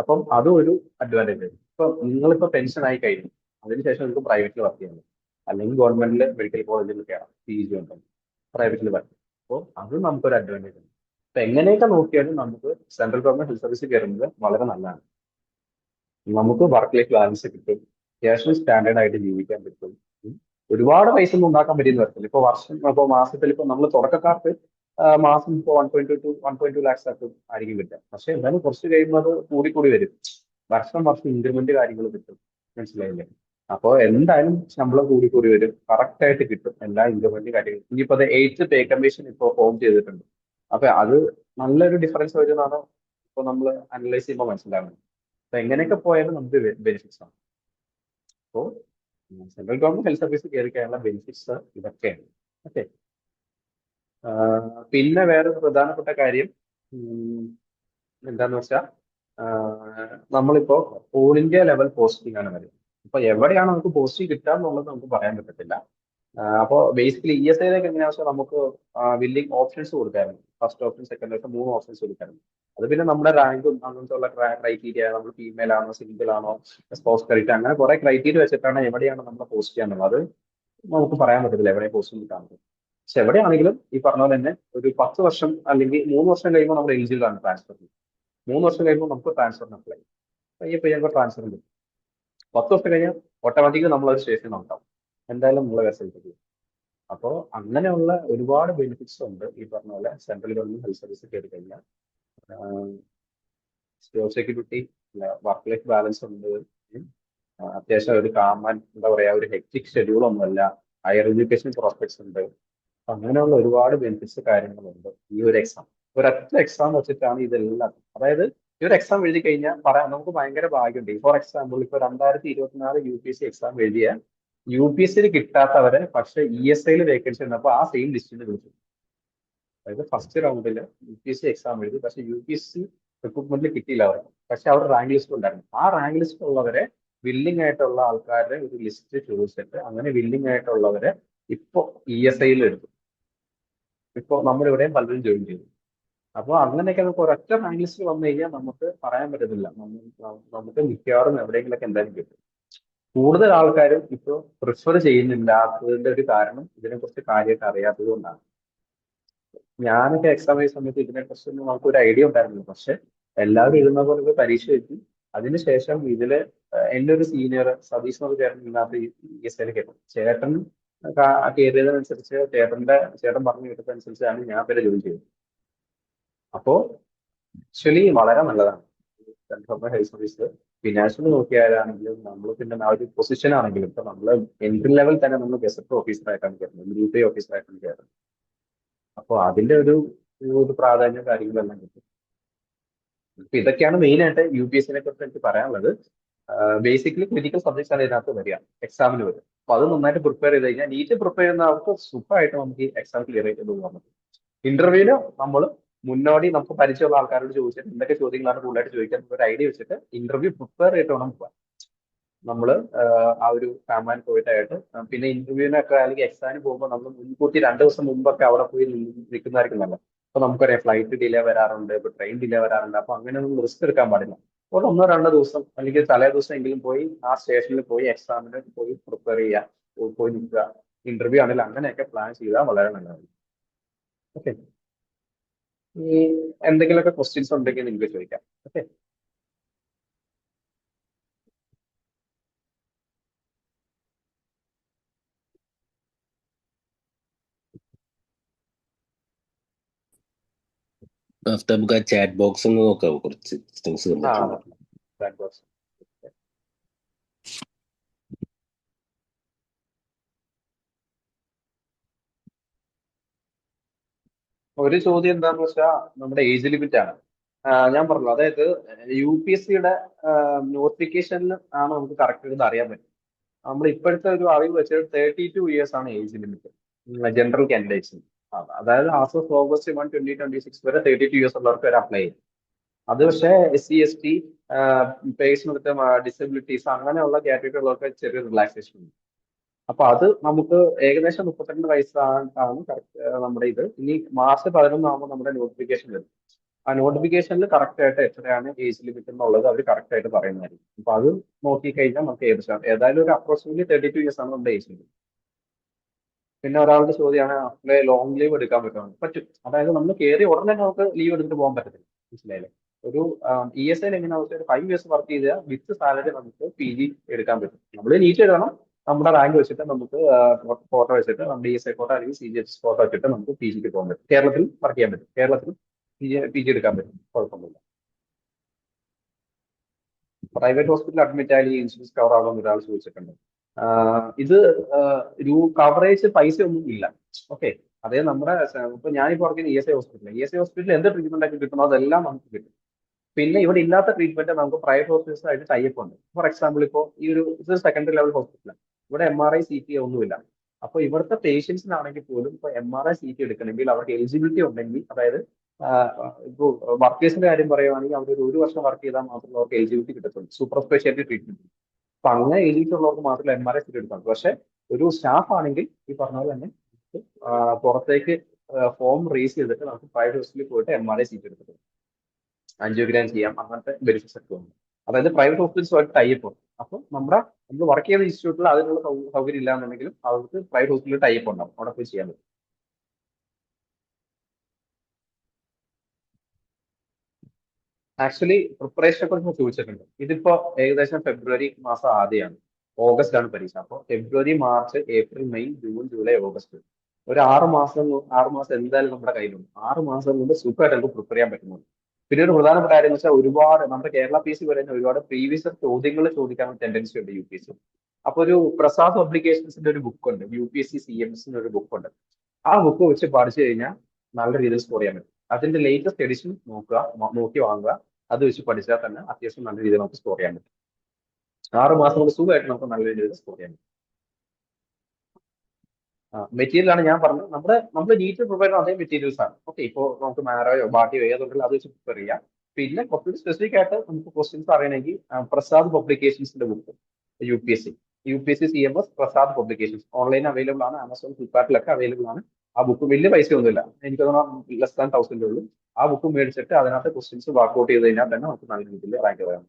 അപ്പം അതും ഒരു അഡ്വാൻറ്റേജ് ആണ്. ഇപ്പൊ നിങ്ങളിപ്പോ പെൻഷൻ ആയി കഴിഞ്ഞു, അതിനുശേഷം നിങ്ങൾക്ക് പ്രൈവറ്റിൽ വർക്ക് ചെയ്യാൻ പറ്റും, അല്ലെങ്കിൽ ഗവൺമെന്റിൽ മെഡിക്കൽ കോളേജിൽ കയറാം, PG ഉണ്ടെങ്കിൽ പ്രൈവറ്റിൽ വർക്ക്. അപ്പോൾ അതും നമുക്കൊരു അഡ്വാൻറ്റേജ് ആണ്. അപ്പൊ എങ്ങനെയൊക്കെ നോക്കിയാലും നമുക്ക് സെൻട്രൽ ഗവൺമെന്റ് ഹെൽത്ത് സർവീസിൽ കയറുന്നത് വളരെ നല്ലതാണ്. നമുക്ക് വർക്ക് ലൈഫ് ബാലൻസ് കിട്ടും, അത്യാവശ്യം സ്റ്റാൻഡേർഡ് ആയിട്ട് ജീവിക്കാൻ പറ്റും. ഒരുപാട് പൈസ ഒന്നും ഉണ്ടാക്കാൻ പറ്റിയെന്ന് വരത്തില്ല. ഇപ്പൊ മാസത്തിൽ ഇപ്പൊ നമ്മൾ തുടക്കക്കാർക്ക് മാസം ഇപ്പൊ 1.2 ലാക്സ് ഒക്കെ ആയിരിക്കും കിട്ടുക. പക്ഷെ എന്തായാലും കുറച്ച് കഴിയുമ്പോൾ അത് കൂടി വരും. വർഷം ഇൻക്രിമെന്റ് കാര്യങ്ങൾ കിട്ടും. മനസ്സിലായില്ലേ? അപ്പോൾ എന്തായാലും ശമ്പളം കൂടി വരും, കറക്റ്റ് ആയിട്ട് കിട്ടും എല്ലാ ഇൻക്രിമെന്റ് കാര്യങ്ങളും. ഇനിയിപ്പോ അത് 8th പേ കമ്മീഷൻ ഇപ്പോൾ ഫോം ചെയ്തിട്ടുണ്ട്. അപ്പൊ അത് നല്ലൊരു ഡിഫറൻസ് വരുന്നതാണ് ഇപ്പൊ നമ്മൾ അനലൈസ് ചെയ്യുമ്പോൾ മനസ്സിലാവുന്നത്. അപ്പൊ എങ്ങനെയൊക്കെ പോയാലും നമുക്ക് ബെനിഫിറ്റ്സ് ആണ്. അപ്പോൾ സെൻട്രൽ ഗവൺമെന്റ് ഹെൽത്ത് സർവീസ് കയറി കഴിഞ്ഞാൽ ബെനിഫിറ്റ്സ് ഇതൊക്കെയാണ്. ഓക്കെ. പിന്നെ വേറൊരു പ്രധാനപ്പെട്ട കാര്യം എന്താന്ന് വെച്ചാൽ നമ്മളിപ്പോ ഓൾ ഇന്ത്യ ലെവൽ പോസ്റ്റിംഗ് ആണ് വരുന്നത്. അപ്പൊ എവിടെയാണ് നമുക്ക് പോസ്റ്റിംഗ് കിട്ടുക എന്നുള്ളത് നമുക്ക് പറയാൻ പറ്റത്തില്ല. അപ്പോൾ ബേസിക്കലി ESIയിലേക്ക് എങ്ങനെയാ വെച്ചാൽ നമുക്ക് വില്ലിംഗ് ഓപ്ഷൻസ് കൊടുക്കാറുണ്ട്. First option, second option, 3 options കൊടുക്കാറുണ്ട്. അത് പിന്നെ നമ്മുടെ റാങ്കും അങ്ങനത്തെ ഉള്ള ക്രൈറ്റീരിയ, നമ്മൾ ഫീമെയിൽ ആണോ സിംഗിൾ ആണോ സ്പോർട്സ് ക്രെഡിറ്റ്, അങ്ങനെ കുറെ ക്രൈറ്റീരിയ വെച്ചിട്ടാണ് എവിടെയാണ് നമ്മൾ പോസ്റ്റ് ചെയ്യാനുള്ളത്. അത് നമുക്ക് പറയാൻ പറ്റത്തില്ല എവിടെ പോസ്റ്റ് കിട്ടാൻ പറ്റും. പക്ഷെ എവിടെയാണെങ്കിലും ഈ പറഞ്ഞ പോലെ തന്നെ ഒരു 10 വർഷം അല്ലെങ്കിൽ 3 വർഷം കഴിയുമ്പോൾ നമ്മൾ എലിജിബിൾ ആണ് ട്രാൻസ്ഫർ. 3 വർഷം കഴിയുമ്പോൾ നമുക്ക് ട്രാൻസ്ഫറിന് അപ്ലൈ ഞങ്ങൾക്ക് ട്രാൻസ്ഫർ ഉണ്ട്. 10 വർഷം കഴിഞ്ഞാൽ ഓട്ടോമാറ്റിക്കലി നമ്മളൊരു സ്റ്റേഷൻ ഉണ്ടാവും, എന്തായാലും നമ്മളെ വെസൽക്ക്. അപ്പോൾ അങ്ങനെയുള്ള ഒരുപാട് ബെനിഫിറ്റ്സ് ഉണ്ട് ഈ പറഞ്ഞ പോലെ സെൻട്രൽ ഗവൺമെന്റ് ഹെൽത്ത് സർവീസ് കയറി കഴിഞ്ഞാൽ. Job security, work life balance ഉണ്ട്, അത്യാവശ്യം ഒരു കാമൻ എന്താ പറയാ ഒരു ഹെക്ടിക് ഷെഡ്യൂൾ ഒന്നുമല്ല, ഹയർ എഡ്യൂക്കേഷൻ പ്രോസ്പെക്ട്സ് ഉണ്ട്. അങ്ങനെയുള്ള ഒരുപാട് ബെനിഫിറ്റ്സ് കാര്യങ്ങളുണ്ട്. ഈ ഒരു എക്സാം, ഒരൊറ്റ എക്സാം വെച്ചിട്ടാണ് ഇതെല്ലാം. അതായത് ഈ ഒരു എക്സാം എഴുതി കഴിഞ്ഞാൽ പറയാം നമുക്ക് ഭയങ്കര ഭാഗ്യമുണ്ട്. ഫോർ എക്സാമ്പിൾ ഇപ്പൊ 2024 UPSC എക്സാം എഴുതിയ UPSCയിൽ കിട്ടാത്തവരെ പക്ഷെ ESIയിൽ വേക്കൻസി ഉണ്ടപ്പോൾ ആ സെയിം ലിസ്റ്റിൽ വിളിച്ചു. അതായത് ഫസ്റ്റ് റൗണ്ടിൽ UPSC എക്സാം എഴുതി, പക്ഷെ UPSC റിക്രൂട്ട്മെന്റിൽ കിട്ടിയില്ല അവർക്ക്, പക്ഷെ അവർ റാങ്ക് ലിസ്റ്റ് ഉണ്ടായിരുന്നു. ആ റാങ്ക് ലിസ്റ്റ് ഉള്ളവരെ വില്ലിംഗ് ആയിട്ടുള്ള ആൾക്കാരുടെ ഒരു ലിസ്റ്റ് ചോദിച്ചിട്ട് അങ്ങനെ വില്ലിംഗ് ആയിട്ടുള്ളവരെ ഇപ്പൊ ESIയിൽ എടുത്തു. ഇപ്പൊ നമ്മളിവിടെയും പലരും ജോയിൻ ചെയ്തു. അപ്പോൾ അങ്ങനെയൊക്കെ നമുക്ക് ഒരൊറ്റ റാങ്ക് ലിസ്റ്റ് വന്നു കഴിഞ്ഞാൽ നമുക്ക് പറയാൻ പറ്റത്തില്ല, നമുക്ക് മിക്കവാറും എവിടെയെങ്കിലൊക്കെ എന്തായാലും കിട്ടും. കൂടുതൽ ആൾക്കാരും ഇപ്പോൾ പ്രിഫർ ചെയ്യുന്നില്ലാത്തതിന്റെ ഒരു കാരണം ഇതിനെക്കുറിച്ച് കാര്യമായിട്ട് അറിയാത്തത് കൊണ്ടാണ്. ഞാനൊക്കെ എക്സാം ചെയ്യുന്ന സമയത്ത് ഇതിനെക്കുറിച്ചൊന്നും നമുക്ക് ഒരു ഐഡിയ ഉണ്ടായിരുന്നില്ല. പക്ഷെ എല്ലാവരും ഇരുന്ന പോലെ പരീക്ഷ എഴുതി. അതിനുശേഷം ഇതില് എൻ്റെ ഒരു സീനിയർ സതീഷ് എന്ന് ചേട്ടൻ ഇതിനകത്ത് ESIയിൽ കേട്ടു. ചേട്ടൻ കയറിയതിനനുസരിച്ച് ചേട്ടൻ പറഞ്ഞു കേട്ടതനുസരിച്ചാണ് ഞാൻ പേരെ ജോയിൻ ചെയ്തത്. അപ്പോ ആക്ച്വലി വളരെ നല്ലതാണ്. ഹെൽത്ത് സർവീസ് ഫിനാൻഷ്യൽ നോക്കിയാലാണെങ്കിലും നമ്മൾ പിന്നെ ആ ഒരു പൊസിഷൻ ആണെങ്കിലും ഇപ്പൊ നമ്മൾ എൻട്രി ലെവൽ തന്നെ നമ്മൾ ഗസറ്റ് ഓഫീസറായിട്ടാണ് കയറുന്നത്, ഗ്രൂപ്പ് ഓഫീസറായിട്ടാണ് കയറുന്നത്. അപ്പോൾ അതിന്റെ ഒരു പ്രാധാന്യം കാര്യങ്ങളെല്ലാം കിട്ടും. അപ്പൊ ഇതൊക്കെയാണ് മെയിൻ ആയിട്ട് UPSC കുറിച്ച് എനിക്ക് പറയാനുള്ളത്. ബേസിക്കലി ക്രിറ്റിക്കൽ സബ്ജക്ട്സ് ആണ് ഇതിനകത്ത് വരിക, എക്സാമിന് വരും. അപ്പൊ അത് നന്നായിട്ട് പ്രിപ്പയർ ചെയ്ത് കഴിഞ്ഞാൽ നീറ്റ് പ്രിപ്പയർ ചെയ്യുന്ന ആൾക്ക് സുഖമായിട്ട് നമുക്ക് ഈ എക്സാം ക്ലിയർ ചെയ്ത് പോകാൻ പറ്റും. ഇന്റർവ്യൂവിന് നമ്മൾ മുന്നോടി നമുക്ക് പരിചയമുള്ള ആൾക്കാരോട് ചോദിച്ചിട്ട് എന്തൊക്കെ ചോദ്യങ്ങളാണ് കൂടുതലായിട്ട് ചോദിക്കാൻ ഒരു ഐഡിയ വെച്ചിട്ട് ഇന്റർവ്യൂ പ്രിപ്പയർ ചെയ്തിട്ട് വേണം പോകാൻ. നമ്മൾ ആ ഒരു ഫാമാൻ പോയിട്ടായിട്ട് പിന്നെ ഇന്റർവ്യൂവിനൊക്കെ അല്ലെങ്കിൽ എക്സാമിന് പോകുമ്പോൾ നമ്മൾ മുൻകൂട്ടി 2 ദിവസം മുമ്പൊക്കെ അവിടെ പോയി നിൽക്കുന്നതായിരിക്കും നല്ലത്. അപ്പൊ നമുക്കറിയാം ഫ്ലൈറ്റ് ഡിലേ വരാറുണ്ട്, ഇപ്പൊ ട്രെയിൻ ഡിലേ വരാറുണ്ട്. അപ്പൊ അങ്ങനെ ഒന്നും റിസ്ക് എടുക്കാൻ പാടില്ല. അപ്പോൾ 1-2 ദിവസം അല്ലെങ്കിൽ തലേ ദിവസം എങ്കിലും പോയി ആ സ്റ്റേഷനിൽ പോയി എക്സാമിന് പോയി പ്രിപ്പയർ ചെയ്യുക, പോയി നിൽക്കുക. ഇന്റർവ്യൂ ആണെങ്കിൽ അങ്ങനെയൊക്കെ പ്ലാൻ ചെയ്താൽ വളരെ നല്ലതാണ്. ഓക്കെ, ഈ എന്തെങ്കിലുമൊക്കെ ക്വസ്റ്റ്യൻസ് ഉണ്ടെങ്കിൽ നിങ്ങൾക്ക് ചോദിക്കാം. ഓക്കെ, നമുക്ക് ആ ചാറ്റ് ബോക്സ് ഒന്ന് നോക്കാവോ? കുറച്ച് ക്വസ്റ്റ്യൻസ് തന്നിട്ടുണ്ട്. Chat box. ഒരു ചോദ്യം എന്താന്ന് വെച്ചാൽ നമ്മുടെ ഏജ് ലിമിറ്റ് ആണ്. ഞാൻ പറഞ്ഞു, അതായത് UPSC-യുടെ നോട്ടിഫിക്കേഷനിൽ ആണ് നമുക്ക് കറക്റ്റ് ഇത് അറിയാൻ പറ്റും. നമ്മൾ ഇപ്പോഴത്തെ ഒരു അറിവ് വെച്ചാൽ 32 ഇയേഴ്സ് ആണ് ഏജ് ലിമിറ്റ് ജനറൽ കാൻഡിഡേറ്റ്സിന്. അതായത് ആസ് ഓഫ് August 1, 2026 വരെ 32 ഇയേഴ്സ് ഉള്ളവർക്ക് വരെ അപ്ലൈ ചെയ്യും. അത് പക്ഷേ SC ST person with disabilities അങ്ങനെയുള്ള കാറ്റഗറി ഉള്ളവർക്ക് ചെറിയ റിലാക്സേഷൻ ഉണ്ട്. അപ്പൊ അത് നമുക്ക് ഏകദേശം 32 വയസ്സാണ് കറക്റ്റ് നമ്മുടെ ഇത്. ഇനി മാർച്ച് 11 ആകുമ്പോൾ നമ്മുടെ നോട്ടിഫിക്കേഷൻ വരും. ആ നോട്ടിഫിക്കേഷനിൽ കറക്റ്റ് ആയിട്ട് എത്രയാണ് ഏജ് ലിമിറ്റ് എന്നുള്ളത് അവർ കറക്റ്റ് ആയിട്ട് പറയുന്നതായിരിക്കും. അപ്പൊ അത് നോക്കിക്കഴിഞ്ഞാൽ നമുക്ക് ഏതായാലും ഒരു അപ്രോക്സിമറ്റ്ലി 32 ഇയേഴ്സ് ആണ് നമ്മുടെ ഏജ് ലിമിറ്റ്. പിന്നെ ഒരാളുടെ ചോദ്യമാണ് അപ്ലൈ ലോങ് ലീവ് എടുക്കാൻ പറ്റുമോ? പറ്റും. അതായത് നമ്മൾ കയറി ഉടനെ നമുക്ക് ലീവ് എടുത്തിട്ട് പോകാൻ പറ്റത്തില്ല, മനസ്സിലായില്ലേ? ഒരു ESIൽ എങ്ങനെ ഒരു 5 ഇയേഴ്സ് വർക്ക് ചെയ്താൽ വിത്ത് സാലറി നമുക്ക് PG എടുക്കാൻ പറ്റും. നമ്മൾ നീറ്റ് എഴുതണം, നമ്മുടെ റാങ്ക് വെച്ചിട്ട് നമുക്ക് ഫോട്ടോ വെച്ചിട്ട് നമ്മുടെ ESI ഫോട്ടോ അല്ലെങ്കിൽ CGHS ഫോട്ടോ വെച്ചിട്ട് നമുക്ക് PGക്ക് പോകാൻ പറ്റും. കേരളത്തിൽ വർക്ക് ചെയ്യാൻ പറ്റും, കേരളത്തിൽ PG എടുക്കാൻ പറ്റും, കുഴപ്പമൊന്നുമില്ല. പ്രൈവറ്റ് ഹോസ്പിറ്റലിൽ അഡ്മിറ്റ് ആയാലും ഇൻഷുറൻസ് കവർ ആവുമെന്ന് ഒരാൾ ചോദിച്ചിട്ടുണ്ട്. ഇത് ഒരു കവറേജ് പൈസ ഒന്നും ഇല്ല. ഓക്കെ, അതായത് നമ്മുടെ ഇപ്പൊ ഞാനിപ്പോ വർക്കുന്ന ESI ഹോസ്പിറ്റലിൽ എന്ത് ട്രീറ്റ്മെന്റ് ഒക്കെ കിട്ടുന്നോ അതെല്ലാം നമുക്ക് കിട്ടും. പിന്നെ ഇവിടെ ഇല്ലാത്ത ട്രീറ്റ്മെന്റ് നമുക്ക് പ്രൈവറ്റ് ഹോസ്പിറ്റൽസ് ആയിട്ട് ടൈപ്പ് ഉണ്ട്. ഫോർ എക്സാമ്പിൾ ഇപ്പോൾ ഇത് സെക്കൻഡറി ലെവൽ ഹോസ്പിറ്റലാണ്, ഇവിടെ MRI CT ഒന്നുമില്ല. അപ്പൊ ഇവിടുത്തെ പേഷ്യൻസിനാണെങ്കിൽ പോലും ഇപ്പൊ MRI CT എടുക്കണമെങ്കിൽ അവർക്ക് എലിജിബിലിറ്റി ഉണ്ടെങ്കിൽ, അതായത് ഇപ്പോൾ വർക്കേഴ്സിന്റെ കാര്യം പറയുവാണെങ്കിൽ അവർ ഒരു വർഷം വർക്ക് ചെയ്താൽ മാത്രമേ അവർക്ക് എലിജിബിലിറ്റി കിട്ടത്തുള്ളൂ സൂപ്പർ സ്പെഷ്യാലിറ്റി ട്രീറ്റ്മെന്റ്. അപ്പൊ അങ്ങനെ എലിജിബിലിറ്റി ഉള്ളവർക്ക് മാത്രമേ MRI CT എടുക്കാൻ. പക്ഷെ ഒരു സ്റ്റാഫ് ആണെങ്കിൽ ഈ പറഞ്ഞ പോലെ തന്നെ പുറത്തേക്ക് ഫോം റേസ് ചെയ്തിട്ട് നമുക്ക് പ്രൈവറ്റ് ഹോസ്പിറ്റലിൽ പോയിട്ട് MRI CT എടുത്തിട്ടുണ്ട്, ആൻജിയോഗ്രാം ചെയ്യാം, അങ്ങനത്തെ ബെനിഫിറ്റ്സ് ഒക്കെ ഉണ്ട്. അതായത് പ്രൈവറ്റ് ഹോസ്പിറ്റൽസുമായിട്ട് ടൈപ്പ് ഉണ്ട്. അപ്പോൾ നമ്മൾ വർക്ക് ചെയ്യുന്ന ഇൻസ്റ്റിറ്റ്യൂട്ടിൽ അതിനുള്ള സൗകര്യം ഇല്ലാന്നുണ്ടെങ്കിലും അവർക്ക് പ്രൈവറ്റ് ഹോസ്പിറ്റലിൽ ടൈപ്പ് ഉണ്ടാവും, അവിടെ പോയി ചെയ്യാൻ പറ്റും. ആക്ച്വലി പ്രിപ്പറേഷനെ കുറിച്ച് ചോദിച്ചിട്ടുണ്ട്. ഇതിപ്പോ ഏകദേശം ഫെബ്രുവരി മാസം ആദ്യമാണ്, ഓഗസ്റ്റ് ആണ് പരീക്ഷ. അപ്പോൾ February, March, April, May, June, July, August ഒരു 6 മാസം എന്തായാലും നമ്മുടെ കയ്യിലുണ്ട്. 6 മാസം കൊണ്ട് സുഖമായിട്ട് നമുക്ക് പ്രിപ്പയർ ചെയ്യാൻ പറ്റുന്നുണ്ട്. പിന്നെ ഒരു പ്രധാനപ്പെട്ട കാര്യം എന്ന് വെച്ചാൽ ഒരുപാട് നമ്മുടെ കേരള PSC പറയുന്ന ഒരുപാട് പ്രീവിയസ് ചോദ്യങ്ങൾ ചോദിക്കാൻ ടെൻഡൻസി ഉണ്ട് UPSC. അപ്പൊ ഒരു പ്രസാദ് പബ്ലിക്കേഷൻസിന്റെ ഒരു ബുക്ക് ഉണ്ട്, UPSC CMSന്റെ ഒരു ബുക്ക് ഉണ്ട്. ആ ബുക്ക് വെച്ച് പഠിച്ചു കഴിഞ്ഞാൽ നല്ല രീതിയിൽ സ്കോർ ചെയ്യാൻ പറ്റും. അതിന്റെ ലേറ്റസ്റ്റ് എഡിഷൻ നോക്കി വാങ്ങുക, അത് വെച്ച് പഠിച്ചാൽ തന്നെ അത്യാവശ്യം നല്ല രീതിയിൽ നമുക്ക് സ്കോർ ചെയ്യാൻ പറ്റും. 6 മാസം കൊണ്ട് സുഖമായിട്ട് നമുക്ക് നല്ല രീതിയിൽ സ്കോർ ചെയ്യാൻ പറ്റും. മെറ്റീരിയൽ ആണ് ഞാൻ പറഞ്ഞത്. നമ്മൾ നീറ്റ് പ്രിപ്പയർ ചെയ്യുന്ന അതേ മെറ്റീരിയൽസ് ആണ്. ഓക്കെ, ഇപ്പോൾ നമുക്ക് മാരോയോ ബാട്ടിയോ ഏതുണ്ടെങ്കിലും അത് വെച്ച് പ്രിപ്പയർ ചെയ്യാം. പിന്നെ കുറച്ചുകൂടി സ്പെസിഫിക് ആയിട്ട് നമുക്ക് ക്വസ്റ്റ്യൻസ് അറിയണമെങ്കിൽ പ്രസാദ് പബ്ലിക്കേഷൻസിന്റെ book UPSC CMS Prasad Publications online available ആണ്, ആമസോൺ, ഫ്ലിപ്കാർട്ടിലൊക്കെ അവൈലബിൾ ആണ്. ആ ബുക്ക് വലിയ പൈസയൊന്നുമില്ല, എനിക്ക് തോന്നുന്നു ലെസ് ദാൻ 1000 ഉള്ളൂ. ആ ബുക്ക് മേടിച്ചിട്ട് അതിനകത്ത് ക്വസ്റ്റ്യൻസ് വർക്ക്ഔട്ട് ചെയ്ത് കഴിഞ്ഞാൽ തന്നെ നമുക്ക് നല്ല രീതിയിൽ റാങ്ക് വരാം.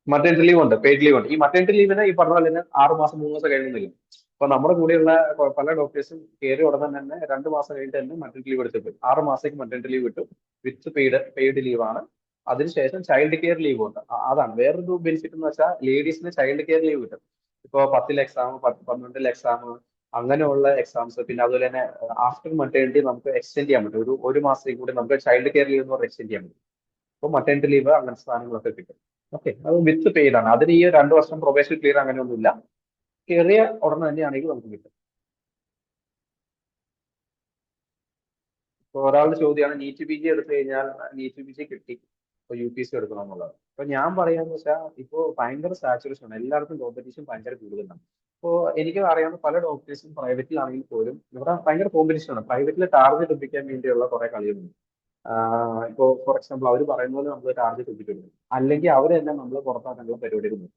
മറ്റേണിറ്റി ലീവ് ഉണ്ട്, പെയ്ഡ് ലീവ് ഉണ്ട്. ഈ മറ്റേണിറ്റി ലീവിന് ഈ പറഞ്ഞ പോലെ തന്നെ 6 മാസം 3 മാസം കഴിയുന്നില്ല. അപ്പൊ നമ്മുടെ കൂടെയുള്ള പല ഡോക്ടേഴ്സും കയറി ഉടനെ തന്നെ 2 മാസം കഴിഞ്ഞിട്ട് തന്നെ മറ്റേണിറ്റി ലീവ് എടുത്തിട്ട് 6 മാസത്തേക്ക് മറ്റേണിറ്റി ലീവ് കിട്ടും, വിത്ത് പെയ്ഡ് ലീവ് ആണ്. അതിനുശേഷം ചൈൽഡ് കെയർ ലീവ് ഉണ്ട്. അതാണ് വേറൊരു ബെനിഫിറ്റ് എന്ന് വെച്ചാൽ ലേഡീസിന് ചൈൽഡ് കെയർ ലീവ് കിട്ടും. ഇപ്പോൾ 10ൽ എക്സാം, 12ൽ എക്സാം, അങ്ങനെയുള്ള എക്സാംസ്, പിന്നെ അതുപോലെ തന്നെ ആഫ്റ്റർ മെറ്റേണിറ്റി നമുക്ക് എക്സ്റ്റെൻഡ് ചെയ്യാൻ പറ്റും. ഒരു മാസത്തേക്ക് കൂടി നമുക്ക് ചൈൽഡ് കെയർ ലീവ് എന്ന് പറഞ്ഞാൽ എക്സ്റ്റെൻഡ് ചെയ്യാൻ പറ്റും. അപ്പോൾ മറ്റേണിറ്റി ലീവ് അങ്ങനത്തെ സാധനങ്ങളൊക്കെ കിട്ടും. ഓക്കെ, അത് വിത്ത് പെയ്ഡ് ആണ്. അതിന് ഈ 2 വർഷം പ്രൊബേഷൻ ക്ലിയർ അങ്ങനെയൊന്നുമില്ല. കയറിയ ഉടനെ തന്നെയാണെങ്കിൽ നമുക്ക് കിട്ടും. ഇപ്പോൾ ഒരാളുടെ ചോദ്യമാണ് നീറ്റ് പി ജി എടുത്തു കഴിഞ്ഞാൽ നീറ്റ് പി ജി കിട്ടി, ഇപ്പോൾ UPSC എടുക്കണം എന്നുള്ളത്. അപ്പൊ ഞാൻ പറയാന്ന് വെച്ചാൽ ഇപ്പോൾ ഭയങ്കര സാച്ചുറേഷൻ ആണ്, എല്ലായിടത്തും കോമ്പറ്റീഷൻ ഭയങ്കര കൂടുതലാണ്. ഇപ്പോൾ എനിക്ക് അറിയാവുന്ന പല ഡോക്ടേഴ്സും പ്രൈവറ്റിലാണെങ്കിൽ പോലും ഇവിടെ ഭയങ്കര കോമ്പറ്റീഷൻ ആണ്. പ്രൈവറ്റിൽ ടാർഗറ്റ് ഒപ്പിക്കാൻ വേണ്ടിയുള്ള കുറെ കളികളുണ്ട്. ഇപ്പോൾ ഫോർ എക്സാമ്പിൾ അവർ പറയുന്ന പോലെ നമ്മൾ ടാർഗറ്റ് ഒപ്പിക്കുന്നു, അല്ലെങ്കിൽ അവർ തന്നെ നമ്മൾ പുറത്താക്കാനുള്ള പരിപാടികൾ നോക്കും.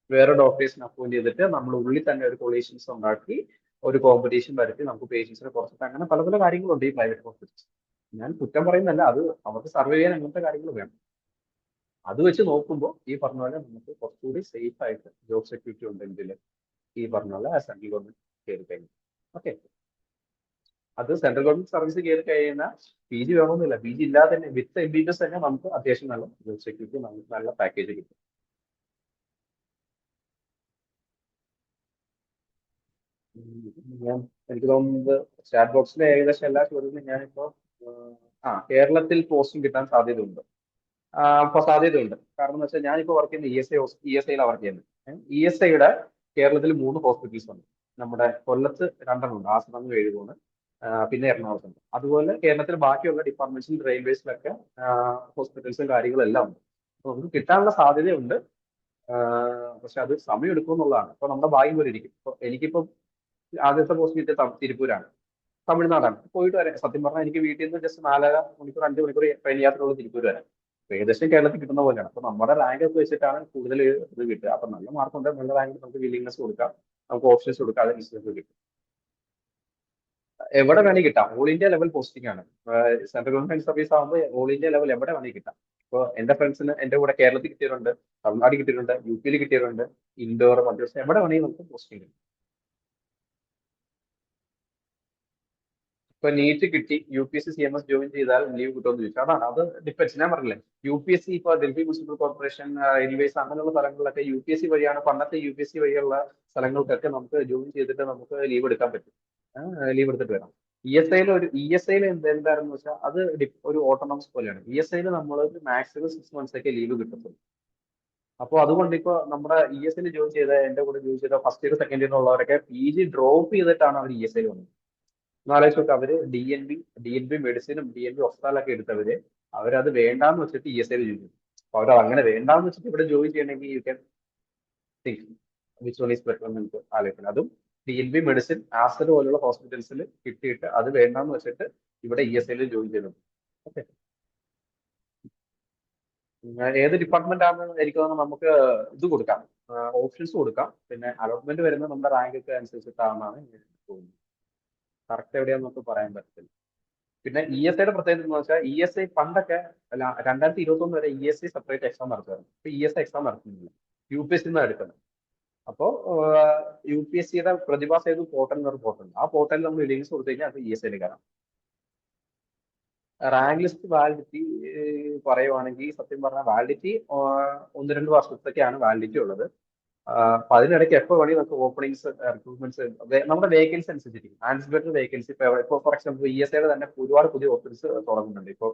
വേറെ ഡോക്ടേഴ്സിനെ അപ്പോയിന്റ് ചെയ്തിട്ട് നമ്മൾ ഉള്ളിൽ തന്നെ ഒരു കൊളീഷൻസ് ഉണ്ടാക്കി ഒരു കോമ്പറ്റീഷൻ വരുത്തി നമുക്ക് പേഷ്യൻസിനെ കുറച്ചിട്ട് അങ്ങനെ പല പല കാര്യങ്ങളുണ്ട് ഈ പ്രൈവറ്റ് ഹോസ്പിറ്റൽസ്. ഞാൻ കുറ്റം പറയുന്നല്ല, അത് അവർക്ക് സർവേ ചെയ്യാൻ അങ്ങനത്തെ കാര്യങ്ങൾ വേണം. അത് വെച്ച് നോക്കുമ്പോൾ ഈ പറഞ്ഞ പോലെ നമുക്ക് കുറച്ചുകൂടി സേഫ് ആയിട്ട് ജോബ് സെക്യൂരിറ്റി ഉണ്ടെങ്കിൽ ഈ പറഞ്ഞ പോലെ സെൻട്രൽ ഗവൺമെന്റ് കയറി കഴിഞ്ഞു. ഓക്കെ, അത് സെൻട്രൽ ഗവൺമെന്റ് സർവീസ് കയറി കഴിയുന്ന PG വേണമെന്നില്ല, PG ഇല്ലാതെ തന്നെ വിത്ത് MBBS തന്നെ നമുക്ക് അത്യാവശ്യം നല്ല ജോബ് സെക്യൂരിറ്റി, നമുക്ക് നല്ല പാക്കേജ് കിട്ടും. ഞാൻ എനിക്ക് തോന്നുന്നത് ചാറ്റ് ബോക്സിലെ ഏകദേശം എല്ലാ ചോദ്യങ്ങളും ഞാനിപ്പോ കേരളത്തിൽ പോസ്റ്റും കിട്ടാൻ സാധ്യതയുണ്ട്. അപ്പൊ സാധ്യതയുണ്ട്. കാരണം എന്ന് വെച്ചാൽ ഞാനിപ്പോ വർക്ക് ചെയ്യുന്ന ESIയിലാണ് വർക്ക് ചെയ്യുന്നത്. ESIയുടെ കേരളത്തിൽ 3 ഹോസ്പിറ്റൽസ് ഉണ്ട്. നമ്മുടെ കൊല്ലത്ത് 2 ഉണ്ട്, ആശ്രമം എഴുതുകൊണ്ട്, പിന്നെ എറണാകുളത്തുണ്ട്. അതുപോലെ കേരളത്തിൽ ബാക്കിയുള്ള ഡിപ്പാർട്ട്മെന്റ്സിൽ റെയിൽവേസിലൊക്കെ ഹോസ്പിറ്റൽസും കാര്യങ്ങളും എല്ലാം ഉണ്ട്. അപ്പൊ നമുക്ക് കിട്ടാനുള്ള സാധ്യതയുണ്ട്. പക്ഷെ അത് സമയം എടുക്കും എന്നുള്ളതാണ്. ഇപ്പൊ നമ്മുടെ ഭാഗ്യം പോലെ ഇരിക്കും. ഇപ്പൊ എനിക്കിപ്പോ ആദ്യത്തെ പോസ്റ്റ് കിട്ടിയ തിരുപ്പൂരാണ്, തമിഴ്നാടാണ്. പോയിട്ട് വരാം, സത്യം പറഞ്ഞാൽ എനിക്ക് വീട്ടിൽ നിന്ന് ജസ്റ്റ് 4.5 മണിക്കൂർ 5 മണിക്കൂർ ട്രെയിൻ യാത്രയുള്ള തിരുപ്പൂർ വരാം. അപ്പൊ ഏകദേശം കേരളത്തിൽ കിട്ടുന്ന പോലെയാണ്. അപ്പൊ നമ്മുടെ റാങ്ക് ഒക്കെ വെച്ചിട്ടാണ് കൂടുതൽ ഇത് കിട്ടുക. അപ്പൊ നല്ല മാർക്ക് ഉണ്ട്, നല്ല റാങ്കിൽ നമുക്ക് വില്ലിങ്നെസ് കൊടുക്കാം, നമുക്ക് ഓപ്ഷൻസ് കൊടുക്കാം, അതനുസരിച്ച് കിട്ടും. എവിടെ വേണമെങ്കിൽ കിട്ടാം. ഓൾ ഇന്ത്യ ലെവൽ പോസ്റ്റിംഗ് ആണ്. സെൻട്രൽ ഗവൺമെന്റ് സർവീസ് ആകുമ്പോൾ ഓൾ ഇന്ത്യ ലെവൽ എവിടെ വേണമെങ്കിൽ കിട്ടാം. ഇപ്പോൾ എന്റെ ഫ്രണ്ട്സിന് എന്റെ കൂടെ കേരളത്തിൽ കിട്ടിയിട്ടുണ്ട്, തമിഴ്നാട് കിട്ടിയിട്ടുണ്ട്, UP കിട്ടിയിട്ടുണ്ട്, ഇൻഡോർ, മധ്യപ്രദേശ്, എവിടെ വേണമെങ്കിൽ നമുക്ക് പോസ്റ്റിംഗ് കിട്ടും. ഇപ്പൊ നീറ്റ് കിട്ടി UPSC CMS ജോയിൻ ചെയ്താൽ ലീവ് കിട്ടുമെന്ന് ചോദിച്ചു. അതാണ്, അത് ഡിപ്പെൻസ്. ഞാൻ പറഞ്ഞില്ലേ, UPSC ഇപ്പൊ ഡൽഹി മുനിസിപ്പൽ കോർപ്പറേഷൻ, റെയിൽവേസ് അങ്ങനെയുള്ള സ്ഥലങ്ങളിലൊക്കെ UPSC വഴിയാണ്. പണ്ടത്തെ UPSC വഴിയുള്ള സ്ഥലങ്ങൾക്കൊക്കെ നമുക്ക് ജോയിൻ ചെയ്തിട്ട് നമുക്ക് ലീവ് എടുക്കാൻ പറ്റും. ലീവ് എടുത്തിട്ട് വരാം. ESIയിൽ എന്തായിരുന്നു വെച്ചാൽ അത് ഒരു ഓട്ടോണമസ് പോലെയാണ്. ESIയിൽ നമ്മൾ മാക്സിമം 6 months ഒക്കെ ലീവ് കിട്ടത്തുള്ളൂ. അപ്പോൾ അതുകൊണ്ട് ഇപ്പൊ നമ്മുടെ ESIയിൽ ജോയിൻ ചെയ്ത എന്റെ കൂടെ ജോയിൻ ചെയ്ത ഫസ്റ്റ് ഇയർ സെക്കൻഡ് ഇയർ ഉള്ളവരൊക്കെ PG ഡ്രോപ്പ് ചെയ്തിട്ടാണ് അവർ ESIയിൽ വന്നത്. നാലോചിച്ച് നോക്ക്, അവര് DNB മെഡിസിനും DNB ഒഫ്താലൊക്കെ എടുത്തവര് അവരത് വേണ്ടാന്ന് വെച്ചിട്ട് ESIയിൽ ജോയിൻ ചെയ്തു. അപ്പൊ അവർ അങ്ങനെ വേണ്ടാന്ന് വെച്ചിട്ട് ഇവിടെ ജോയിൻ ചെയ്യണമെങ്കിൽ you can think which one is better എന്ന് എനിക്ക് ആലോചിക്കണം. അതും DNB മെഡിസിൻ ആസ്റ്റർ പോലുള്ള ഹോസ്പിറ്റൽസിൽ കിട്ടിയിട്ട് അത് വേണ്ടാന്ന് വെച്ചിട്ട് ഇവിടെ ESIയിൽ ജോയിൻ ചെയ്തു. ഓക്കെ, ഏത് ഡിപ്പാർട്ട്മെന്റ് ആണെന്ന് എനിക്ക് തോന്നുന്നു നമുക്ക് ഇത് കൊടുക്കാം, ഓപ്ഷൻസ് കൊടുക്കാം. പിന്നെ അലോട്ട്മെന്റ് വരുന്നത് നമ്മുടെ റാങ്ക് ഒക്കെ അനുസരിച്ചിട്ടാണെന്നാണ് എനിക്ക് തോന്നുന്നത്. കറക്റ്റ് എവിടെയാന്ന് നമുക്ക് പറയാൻ പറ്റത്തില്ല. പിന്നെ ESIയുടെ പ്രത്യേകത എന്ന് വെച്ചാൽ ESI പണ്ടൊക്കെ അല്ല 2021 വരെ ESI സെപ്പറേറ്റ് എക്സാം നടത്തുമായിരുന്നു. ഇപ്പൊ ESI എക്സാം നടത്തുന്നില്ല, UPSC എടുക്കുന്നത്. അപ്പോൾ UPSCയുടെ പ്രതിഭാ സേതു പോർട്ടൽ എന്നൊരു പോർട്ടൽ, ആ പോർട്ടലിൽ നമ്മൾ ലിങ്ക്സ് കൊടുത്തു കഴിഞ്ഞാൽ അത് ESIയിൽ കയറാം. റാങ്ക് ലിസ്റ്റ് വാലിഡിറ്റി പറയുവാണെങ്കിൽ സത്യം പറഞ്ഞാൽ വാലിഡിറ്റി 1-2 വർഷത്തേക്കാണ് വാലിഡിറ്റി ഉള്ളത്. അപ്പൊ അതിനിടയ്ക്ക് എപ്പോൾ വേണമെങ്കിൽ നമുക്ക് ഓപ്പണിങ്സ്, റിക്രൂട്ട്മെന്റ്സ്, നമ്മുടെ വേക്കൻസി അനുസരിച്ചിരിക്കും. ആൻസിബിലിറ്റി വേക്കൻസി ഇപ്പോൾ ഫോർ എക്സാമ്പിൾ ESIയുടെ തന്നെ ഒരുപാട് പുതിയ ഹോസ്പിറ്റൽസ് തുടങ്ങുന്നുണ്ട്. ഇപ്പോൾ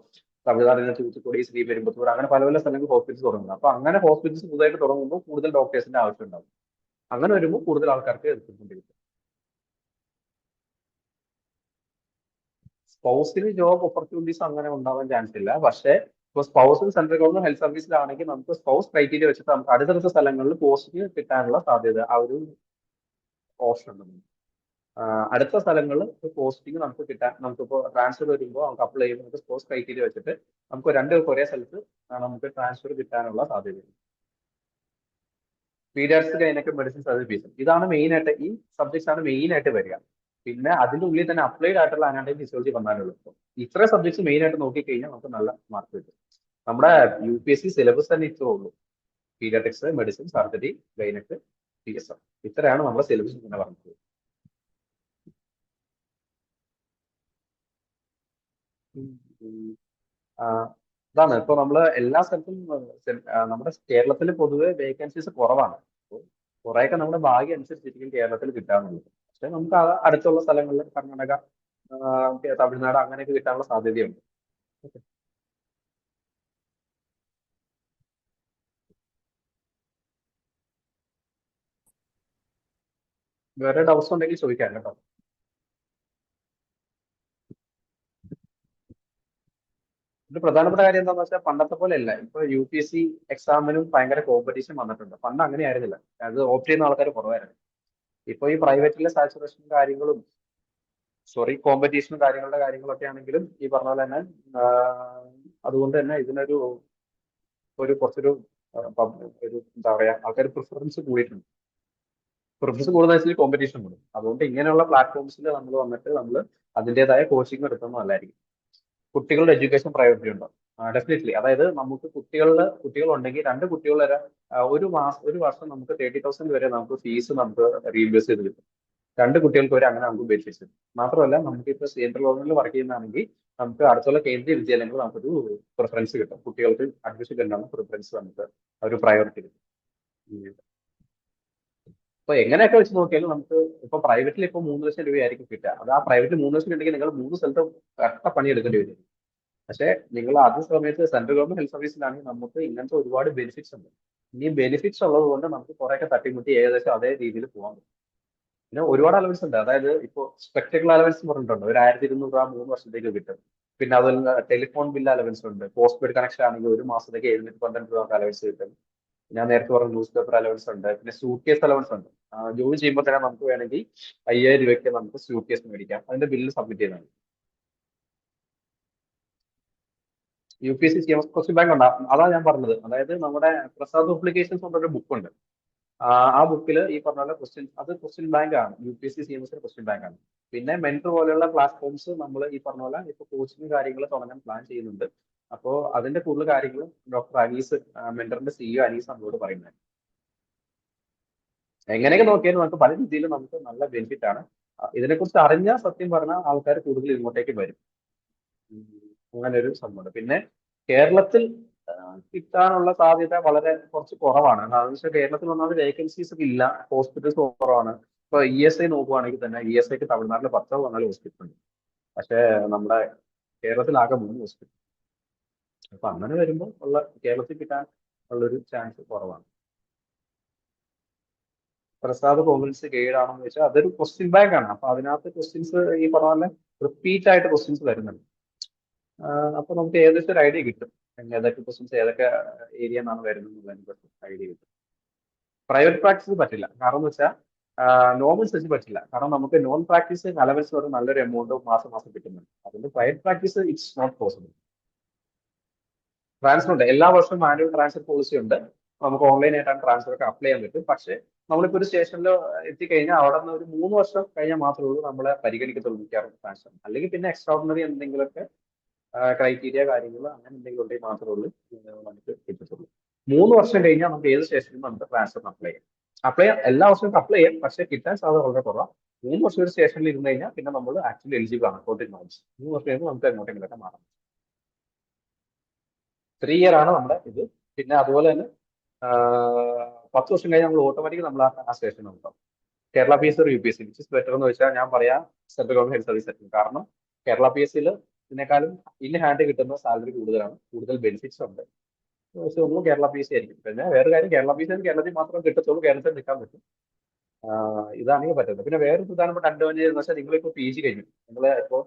തമിഴ്നാടിന് തൂത്തുക്കുടി, ശ്രീപെരുമ്പത്തൂർ, അങ്ങനെ പല പല സ്ഥലങ്ങളിൽ ഹോസ്പിറ്റൽസ് തുടങ്ങുന്നത്. അപ്പൊ അങ്ങനെ ഹോസ്പിറ്റൽസ് പുതുതായിട്ട് തുടങ്ങുമ്പോൾ കൂടുതൽ ഡോക്ടേഴ്സിന്റെ ആവശ്യം ഉണ്ടാവും. അങ്ങനെ വരുമ്പോൾ കൂടുതൽ ആൾക്കാർക്ക് റിക്രൂട്ട്മെന്റ് കിട്ടും. സ്പൗസിന് ജോബ് ഓപ്പർച്യൂണിറ്റീസ് അങ്ങനെ ഉണ്ടാവാൻ ചാൻസ് ഇല്ല. പക്ഷേ ഇപ്പോൾ സ്പൗസിന് സെൻട്രൽ ഗവൺമെന്റ് ഹെൽത്ത് സർവീസിലാണെങ്കിൽ നമുക്ക് സ്പൗസ് ക്രൈറ്റീരിയ വെച്ചിട്ട് നമുക്ക് അടുത്തടുത്ത സ്ഥലങ്ങളിൽ പോസ്റ്റിംഗ് കിട്ടാനുള്ള സാധ്യത, ആ ഒരു ഓപ്ഷൻ ഉണ്ട്. അടുത്ത സ്ഥലങ്ങളിൽ പോസ്റ്റിംഗ് നമുക്ക് കിട്ടാൻ, നമുക്കിപ്പോൾ ട്രാൻസ്ഫർ വരുമ്പോൾ നമുക്ക് അപ്ലൈ ചെയ്യുമ്പോൾ നമുക്ക് സ്പോർട്സ് ക്രൈറ്റീരിയ വെച്ചിട്ട് നമുക്ക് 2 ഒരേ സ്ഥലത്ത് നമുക്ക് ട്രാൻസ്ഫർ കിട്ടാനുള്ള സാധ്യതയുണ്ട്. പീഡിയാട്രിക്, ഗൈനക്ക്, മെഡിസിൻ സർവീസ്, ഇതാണ് മെയിൻ ആയിട്ട്, ഈ സബ്ജക്ട്സ് ആണ് മെയിൻ ആയിട്ട് വരിക. പിന്നെ അതിന്റെ ഉള്ളിൽ തന്നെ അപ്ലൈഡ് ആയിട്ടുള്ള അനാട്ടമി, ഫിസിയോളജി വന്നാലുള്ളൂ. ഇത്ര സബ്ജക്ട്സ് മെയിൻ ആയിട്ട് നോക്കിക്കഴിഞ്ഞാൽ നമുക്ക് നല്ല മാർക്ക് കിട്ടും. നമ്മുടെ UPSC സിലബസ് തന്നെ ഇത്രേ ഉള്ളൂ: paediatrics, medicine, surgery, gynaec, PSM. ഇത്രയാണ് നമ്മുടെ സിലബസ് ഇങ്ങനെ പറഞ്ഞത്. അതാണ് ഇപ്പൊ നമ്മള് എല്ലാ സ്ഥലത്തും നമ്മുടെ കേരളത്തിൽ പൊതുവെ വേക്കൻസീസ് കുറവാണ്. അപ്പോൾ കുറെയൊക്കെ നമ്മുടെ ഭാഗ്യം അനുസരിച്ചിരിക്കും കേരളത്തിൽ കിട്ടാന്നുള്ളത്. പക്ഷെ നമുക്ക് അടുത്തുള്ള സ്ഥലങ്ങളിൽ കർണാടക, തമിഴ്നാട് അങ്ങനെയൊക്കെ കിട്ടാനുള്ള സാധ്യതയുണ്ട്. Okay. വേറെ ഡൗട്ട്സ് ഉണ്ടെങ്കിൽ ചോദിക്കാം കേട്ടോ. ഒരു പ്രധാനപ്പെട്ട കാര്യം എന്താണെന്ന് വെച്ചാൽ പണ്ടത്തെ പോലെ അല്ല. ഇപ്പൊ UPSC എക്സാമിനും ഭയങ്കര കോമ്പറ്റീഷൻ വന്നിട്ടുണ്ട്. പണ്ട് അങ്ങനെ ആയിരുന്നില്ല. അത് ഓപ്റ്റ് ചെയ്യുന്ന ആൾക്കാർ കുറവായിരുന്നു. ഇപ്പൊ ഈ പ്രൈവറ്റിലെ സാച്ചുറേഷൻ കാര്യങ്ങളും കോമ്പറ്റീഷനും കാര്യങ്ങളൊക്കെ ആണെങ്കിലും ഈ പറഞ്ഞ പോലെ തന്നെ അതുകൊണ്ട് തന്നെ ഇതിനൊരു കുറച്ചൊരു ഒരു എന്താ പറയാ ആൾക്കാർ പ്രിഫറൻസ് കൂടിയിട്ടുണ്ട്. പ്രിഫറൻസ് കൂടുന്ന കോമ്പറ്റീഷൻ കൂടും. അതുകൊണ്ട് ഇങ്ങനെയുള്ള പ്ലാറ്റ്ഫോംസിൽ നമ്മൾ വന്നിട്ട് നമ്മൾ അതിൻ്റെതായ കോച്ചിങ് എടുക്കുന്നത് നല്ലതായിരിക്കും. കുട്ടികളുടെ എഡ്യൂക്കേഷൻ പ്രയോറിറ്റി ഉണ്ടോ? ഡെഫിനറ്റ്ലി. അതായത് നമുക്ക് കുട്ടികളുണ്ടെങ്കിൽ 2 കുട്ടികൾ വരെ ഒരു വർഷം നമുക്ക് 30,000 വരെ നമുക്ക് ഫീസ് നമുക്ക് റീഇംബേഴ്സ് ചെയ്ത് കിട്ടും. 2 കുട്ടികൾക്ക് വരെ അങ്ങനെ നമുക്ക് ബെനിഫിറ്റ്സ് കിട്ടും. മാത്രമല്ല നമുക്ക് ഇപ്പോൾ സെൻട്രൽ ഗവൺമെന്റിൽ വർക്ക് ചെയ്യുന്നതാണെങ്കിൽ നമുക്ക് അടുത്തുള്ള കേന്ദ്രീയ വിദ്യാലയങ്ങളിൽ നമുക്കൊരു പ്രിഫറൻസ് കിട്ടും. കുട്ടികൾക്ക് അഡ്മിഷൻ കിട്ടാനുള്ള പ്രിഫറൻസ് നമുക്ക് ഒരു പ്രയോറിറ്റി കിട്ടും. അപ്പൊ എങ്ങനെയൊക്കെ വെച്ച് നോക്കിയാലും നമുക്ക് ഇപ്പൊ പ്രൈവറ്റിൽ ഇപ്പൊ 3 ലക്ഷം രൂപയായിരിക്കും കിട്ടുക. അത് ആ പ്രൈവറ്റിൽ 3 ലക്ഷം ഉണ്ടെങ്കിൽ നിങ്ങൾ 3 സ്ഥലത്ത് കട്ട പണി എടുക്കേണ്ടി വരും. പക്ഷെ നിങ്ങൾ അതേ സമയത്ത് സെൻട്രൽ ഗവൺമെന്റ് ഹെൽത്ത് സർവീസിലാണെങ്കിൽ നമുക്ക് ഇങ്ങനത്തെ ഒരുപാട് ബെനിഫിറ്റ്സ് ഉണ്ട്. ഇനി ബെനിഫിറ്റ്സ് ഉള്ളത് കൊണ്ട് നമുക്ക് കുറെയൊക്കെ തട്ടിമുട്ടി ഏകദേശം അതേ രീതിയിൽ പോകാൻ പറ്റും. പിന്നെ ഒരുപാട് അലവൻസ് ഉണ്ട്. അതായത് ഇപ്പോൾ സ്പെക്ടക്കിൾ അലവൻസ് പറഞ്ഞിട്ടുണ്ട്. ഒരു 1200 രൂപ 3 വർഷത്തേക്ക് കിട്ടും. പിന്നെ അതുപോലെ ടെലിഫോൺ ബില്ല് അലവൻസ് ഉണ്ട്. പോസ്റ്റ് പെയ്ഡ് കണക്ഷൻ ആണെങ്കിൽ ഒരു മാസത്തേക്ക് 712 രൂപ അലവൻസ് കിട്ടും. ഞാൻ നേരത്തെ പറഞ്ഞ ന്യൂസ് പേപ്പർ അലവൻസ് ഉണ്ട്. പിന്നെ സൂട്ട് കേസ് അലവൻസ് ഉണ്ട്. ജോയിൻ ചെയ്യുമ്പോൾ തന്നെ നമുക്ക് വേണമെങ്കിൽ 5000 രൂപയ്ക്ക് നമുക്ക് സൂട്ട് കേസ് മേടിക്കാം. അതിന്റെ ബില്ല് സബ്മിറ്റ് ചെയ്താൽ UPSC CMS ക്വസ്റ്റ്യൻ ബാങ്ക് ഉണ്ടാകും. അതാണ് ഞാൻ പറഞ്ഞത്. അതായത് നമ്മുടെ പ്രസാദ് പബ്ലിക്കേഷൻസ് കൊണ്ടൊരു ബുക്ക് ഉണ്ട്. ആ ബുക്കിൽ ഈ പറഞ്ഞ പോലെ ക്വസ്റ്റ്യൻ ബാങ്ക് ആണ്. UPSC CMS ക്വസ്റ്റ്യൻ ബാങ്ക് ആണ്. പിന്നെ മെന്റർ പോലെയുള്ള പ്ലാറ്റ്ഫോംസ് നമ്മൾ ഈ പറഞ്ഞ പോലെ ഇപ്പൊ കോച്ചിങ് കാര്യങ്ങൾ തുടങ്ങാൻ പ്ലാൻ ചെയ്യുന്നുണ്ട്. അപ്പോൾ അതിന്റെ കൂടുതൽ കാര്യങ്ങൾ ഡോക്ടർ അനീസ്, മെന്ററിന്റെ CEO അനീസ് നമ്മളോട് പറയുന്നത്. എങ്ങനെയൊക്കെ നോക്കിയാലും നമുക്ക് പല രീതിയിലും നമുക്ക് നല്ല ബെനിഫിറ്റ് ആണ്. ഇതിനെക്കുറിച്ച് അറിഞ്ഞാൽ സത്യം പറഞ്ഞാൽ ആൾക്കാർ കൂടുതൽ ഇങ്ങോട്ടേക്ക് വരും. അങ്ങനെ ഒരു സംഭവമുണ്ട്. പിന്നെ കേരളത്തിൽ കിട്ടാനുള്ള സാധ്യത വളരെ കുറച്ച് കുറവാണ്. കാരണം വെച്ചാൽ കേരളത്തിൽ ഒന്നാമത് വേക്കൻസീസ് ഒക്കെ ഇല്ല, ഹോസ്പിറ്റൽസ് കുറവാണ്. ഇപ്പൊ ESI നോക്കുവാണെങ്കിൽ തന്നെ ESIക്ക് തമിഴ്നാട്ടിൽ 10-14 ഹോസ്പിറ്റൽ ഉണ്ട്. പക്ഷേ നമ്മുടെ കേരളത്തിൽ ആകെ 3 ഹോസ്പിറ്റൽ. അപ്പൊ അങ്ങനെ വരുമ്പോൾ കേരളത്തിൽ കിട്ടാൻ ഉള്ളൊരു ചാൻസ് കുറവാണ്. പ്രസാദ് കോമൻസ് ഗൈഡാണെന്ന് വെച്ചാൽ അതൊരു ക്വസ്റ്റ്യൻ ബാങ്ക് ആണ്. അപ്പൊ അതിനകത്ത് ക്വസ്റ്റ്യൻസ് ഈ പറഞ്ഞ പോലെ റിപ്പീറ്റ് ആയിട്ട് ക്വസ്റ്റ്യൻസ് വരുന്നുണ്ട്. അപ്പൊ നമുക്ക് ഏകദേശം ഒരു ഐഡിയ കിട്ടും ഏതൊക്കെ ക്വസ്റ്റ്യൻസ് ഏതൊക്കെ ഏരിയ എന്നാണ് വരുന്നത് എന്നുള്ളതിനെ ഐഡിയ കിട്ടും. പ്രൈവറ്റ് പ്രാക്ടീസ് പറ്റില്ല. കാരണം എന്ന് വെച്ചാൽ നോർമൽ സെച്ച് പറ്റില്ല. കാരണം നമുക്ക് നോൺ പ്രാക്ടീസ് അലവൻസ് വരെ നല്ലൊരു എമൗണ്ട് മാസം കിട്ടുന്നുണ്ട്. അതുകൊണ്ട് private practice it's not possible. Transfer ഉണ്ട്. എല്ലാ വർഷവും മാനുവൽ ട്രാൻസ്ഫർ പോളിസി ഉണ്ട്. നമുക്ക് ഓൺലൈൻ ആയിട്ടാണ് ട്രാൻസ്ഫർ ഒക്കെ അപ്ലൈ ചെയ്യാൻ പറ്റും. പക്ഷേ നമ്മളിപ്പോൾ ഒരു സ്റ്റേഷനിൽ എത്തിക്കഴിഞ്ഞാൽ അവിടെ നിന്ന് ഒരു 3 വർഷം കഴിഞ്ഞാൽ മാത്രമേ ഉള്ളൂ നമ്മളെ പരിഗണിക്കത്തുള്ളൂ മിക്കവാറും ട്രാൻസ്ഫർ. അല്ലെങ്കിൽ പിന്നെ എക്സ്ട്രാ ഓർഡിനറി എന്തെങ്കിലുമൊക്കെ ക്രൈറ്റീരിയ കാര്യങ്ങൾ അങ്ങനെ എന്തെങ്കിലും ഉണ്ടെങ്കിൽ മാത്രമേ ഉള്ളൂ നമുക്ക് കിട്ടത്തുള്ളൂ. 3 വർഷം കഴിഞ്ഞാൽ നമുക്ക് ഏത് സ്റ്റേഷനിലും നമുക്ക് ട്രാൻസ്ഫർ അപ്ലൈ ചെയ്യാം. എല്ലാ വർഷവും അപ്ലൈ ചെയ്യാം. പക്ഷേ കിട്ടാൻ സാധ്യത വളരെ കുറവാണ്. 3 വർഷം ഒരു സ്റ്റേഷനിൽ ഇരുന്ന് കഴിഞ്ഞാൽ പിന്നെ നമ്മൾ ആക്ച്വലി എലിജിബിൾ ആണ് അക്കൗണ്ടിംഗ് നോട്ട്സ്. 3 വർഷം കഴിയുമ്പോൾ നമുക്ക് എങ്ങോട്ടെങ്കിലൊക്കെ മാറാം. 3 ഇയർ ആണ് നമ്മുടെ ഇത്. പിന്നെ അതുപോലെ തന്നെ 10 വർഷം കഴിഞ്ഞാൽ നമ്മൾ ഓട്ടോമാറ്റിക് നമ്മൾ ആ സ്റ്റേഷൻ നോക്കാം. കേരള PSC ഒരു UPSC വിച്ച് ഇസ് ബെറ്റർ എന്ന് വെച്ചാൽ ഞാൻ പറയാം സെൻട്രൽ ഗവൺമെന്റ് ഹെൽത്ത് സർവീസ് ആയിരിക്കും. കാരണം കേരള PSCയിൽ ഇതിനേക്കാളും ഇൻ ഹാൻഡ് കിട്ടുന്ന സാലറി കൂടുതലാണ്, കൂടുതൽ ബെനിഫിറ്റ്സ് ഉണ്ട്. പക്ഷേ ഒന്നും കേരള PSC ആയിരിക്കും. പിന്നെ വേറെ കാര്യം കേരള PSC കേരളത്തിൽ മാത്രമേ കിട്ടത്തുള്ളൂ, കേരളത്തിൽ നിൽക്കാൻ പറ്റും. ഇതാണെങ്കിൽ പറ്റുന്നത്. പിന്നെ വേറെ പ്രധാനപ്പെട്ട അഡ്വാൻറ്റേജ് എന്ന് വെച്ചാൽ നിങ്ങളിപ്പോൾ PG കഴിഞ്ഞു, നിങ്ങൾ ഇപ്പോൾ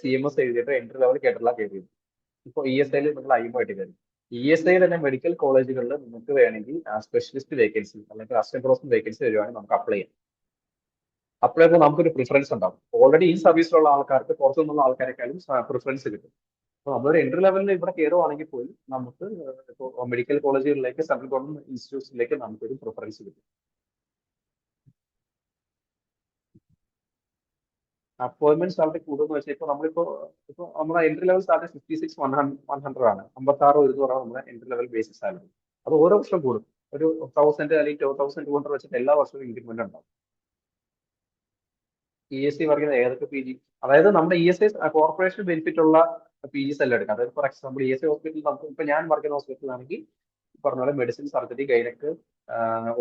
CMS എഴുതിയിട്ട് എൻട്രി ലെവൽ കേരള കയറി. ഇപ്പോൾ ESIയിൽ നിങ്ങൾ അയ്യുമായിട്ട് കയറി. ESI തന്നെ മെഡിക്കൽ കോളേജുകളിൽ നിങ്ങൾക്ക് വേണമെങ്കിൽ സ്പെഷ്യലിസ്റ്റ് വേക്കൻസി അല്ലെങ്കിൽ അസിസ്റ്റന്റ് പ്രൊഫസർ വേക്കൻസി വരുവാണെങ്കിൽ നമുക്ക് അപ്ലൈ ചെയ്യാം. അപ്ലൈ ചെയ്യുമ്പോൾ നമുക്കൊരു പ്രിഫറൻസ് ഉണ്ടാവും. ഓൾറെഡി ഈ സർവീസിലുള്ള ആൾക്കാർക്ക് പുറത്തുനിന്നുള്ള ആൾക്കാരെക്കാളും പ്രിഫറൻസ് കിട്ടും. അപ്പോൾ നമ്മളൊരു എൻട്രി ലെവലിൽ ഇവിടെ കയറുവാണെങ്കിൽ പോലും നമുക്ക് ഇപ്പോൾ മെഡിക്കൽ കോളേജുകളിലേക്ക് സെൻട്രൽ ഗവൺമെന്റ് ഇൻസ്റ്റിറ്റ്യൂട്ട്സിലേക്ക് നമുക്കൊരു പ്രിഫറൻസ് കിട്ടും. അപ്പോയിന്റ്മെന്റ് സാലറി കൂടുമെന്ന് വെച്ചാൽ ഇപ്പോൾ നമ്മുടെ എൻട്രി ലെവൽ സാലറി 56,100 ആണ്. 56,100 നമ്മുടെ എൻട്രി ലെവൽ ബേസിക് സാലറി. അത് ഓരോ വർഷം കൂടും. ഒരു 1000 അല്ലെങ്കിൽ 2200 വെച്ചിട്ട് എല്ലാ വർഷവും ഇൻക്രിമെന്റ് ഉണ്ടാവും. ESI പറയുന്നത് ഏതൊക്കെ PG, അതായത് നമ്മുടെ ESI കോർപ്പറേഷൻ ബെനിഫിറ്റ് ഉള്ള PGs എല്ലാം എടുക്കാം. അതായത് ഫോർ എക്സാമ്പിൾ ESI ഹോസ്പിറ്റലിൽ നമുക്ക് ഇപ്പൊ ഞാൻ വർക്ക് ചെയ്യുന്ന ഹോസ്പിറ്റലാണെങ്കിൽ പറഞ്ഞ പോലെ medicine, surgery, gynaec,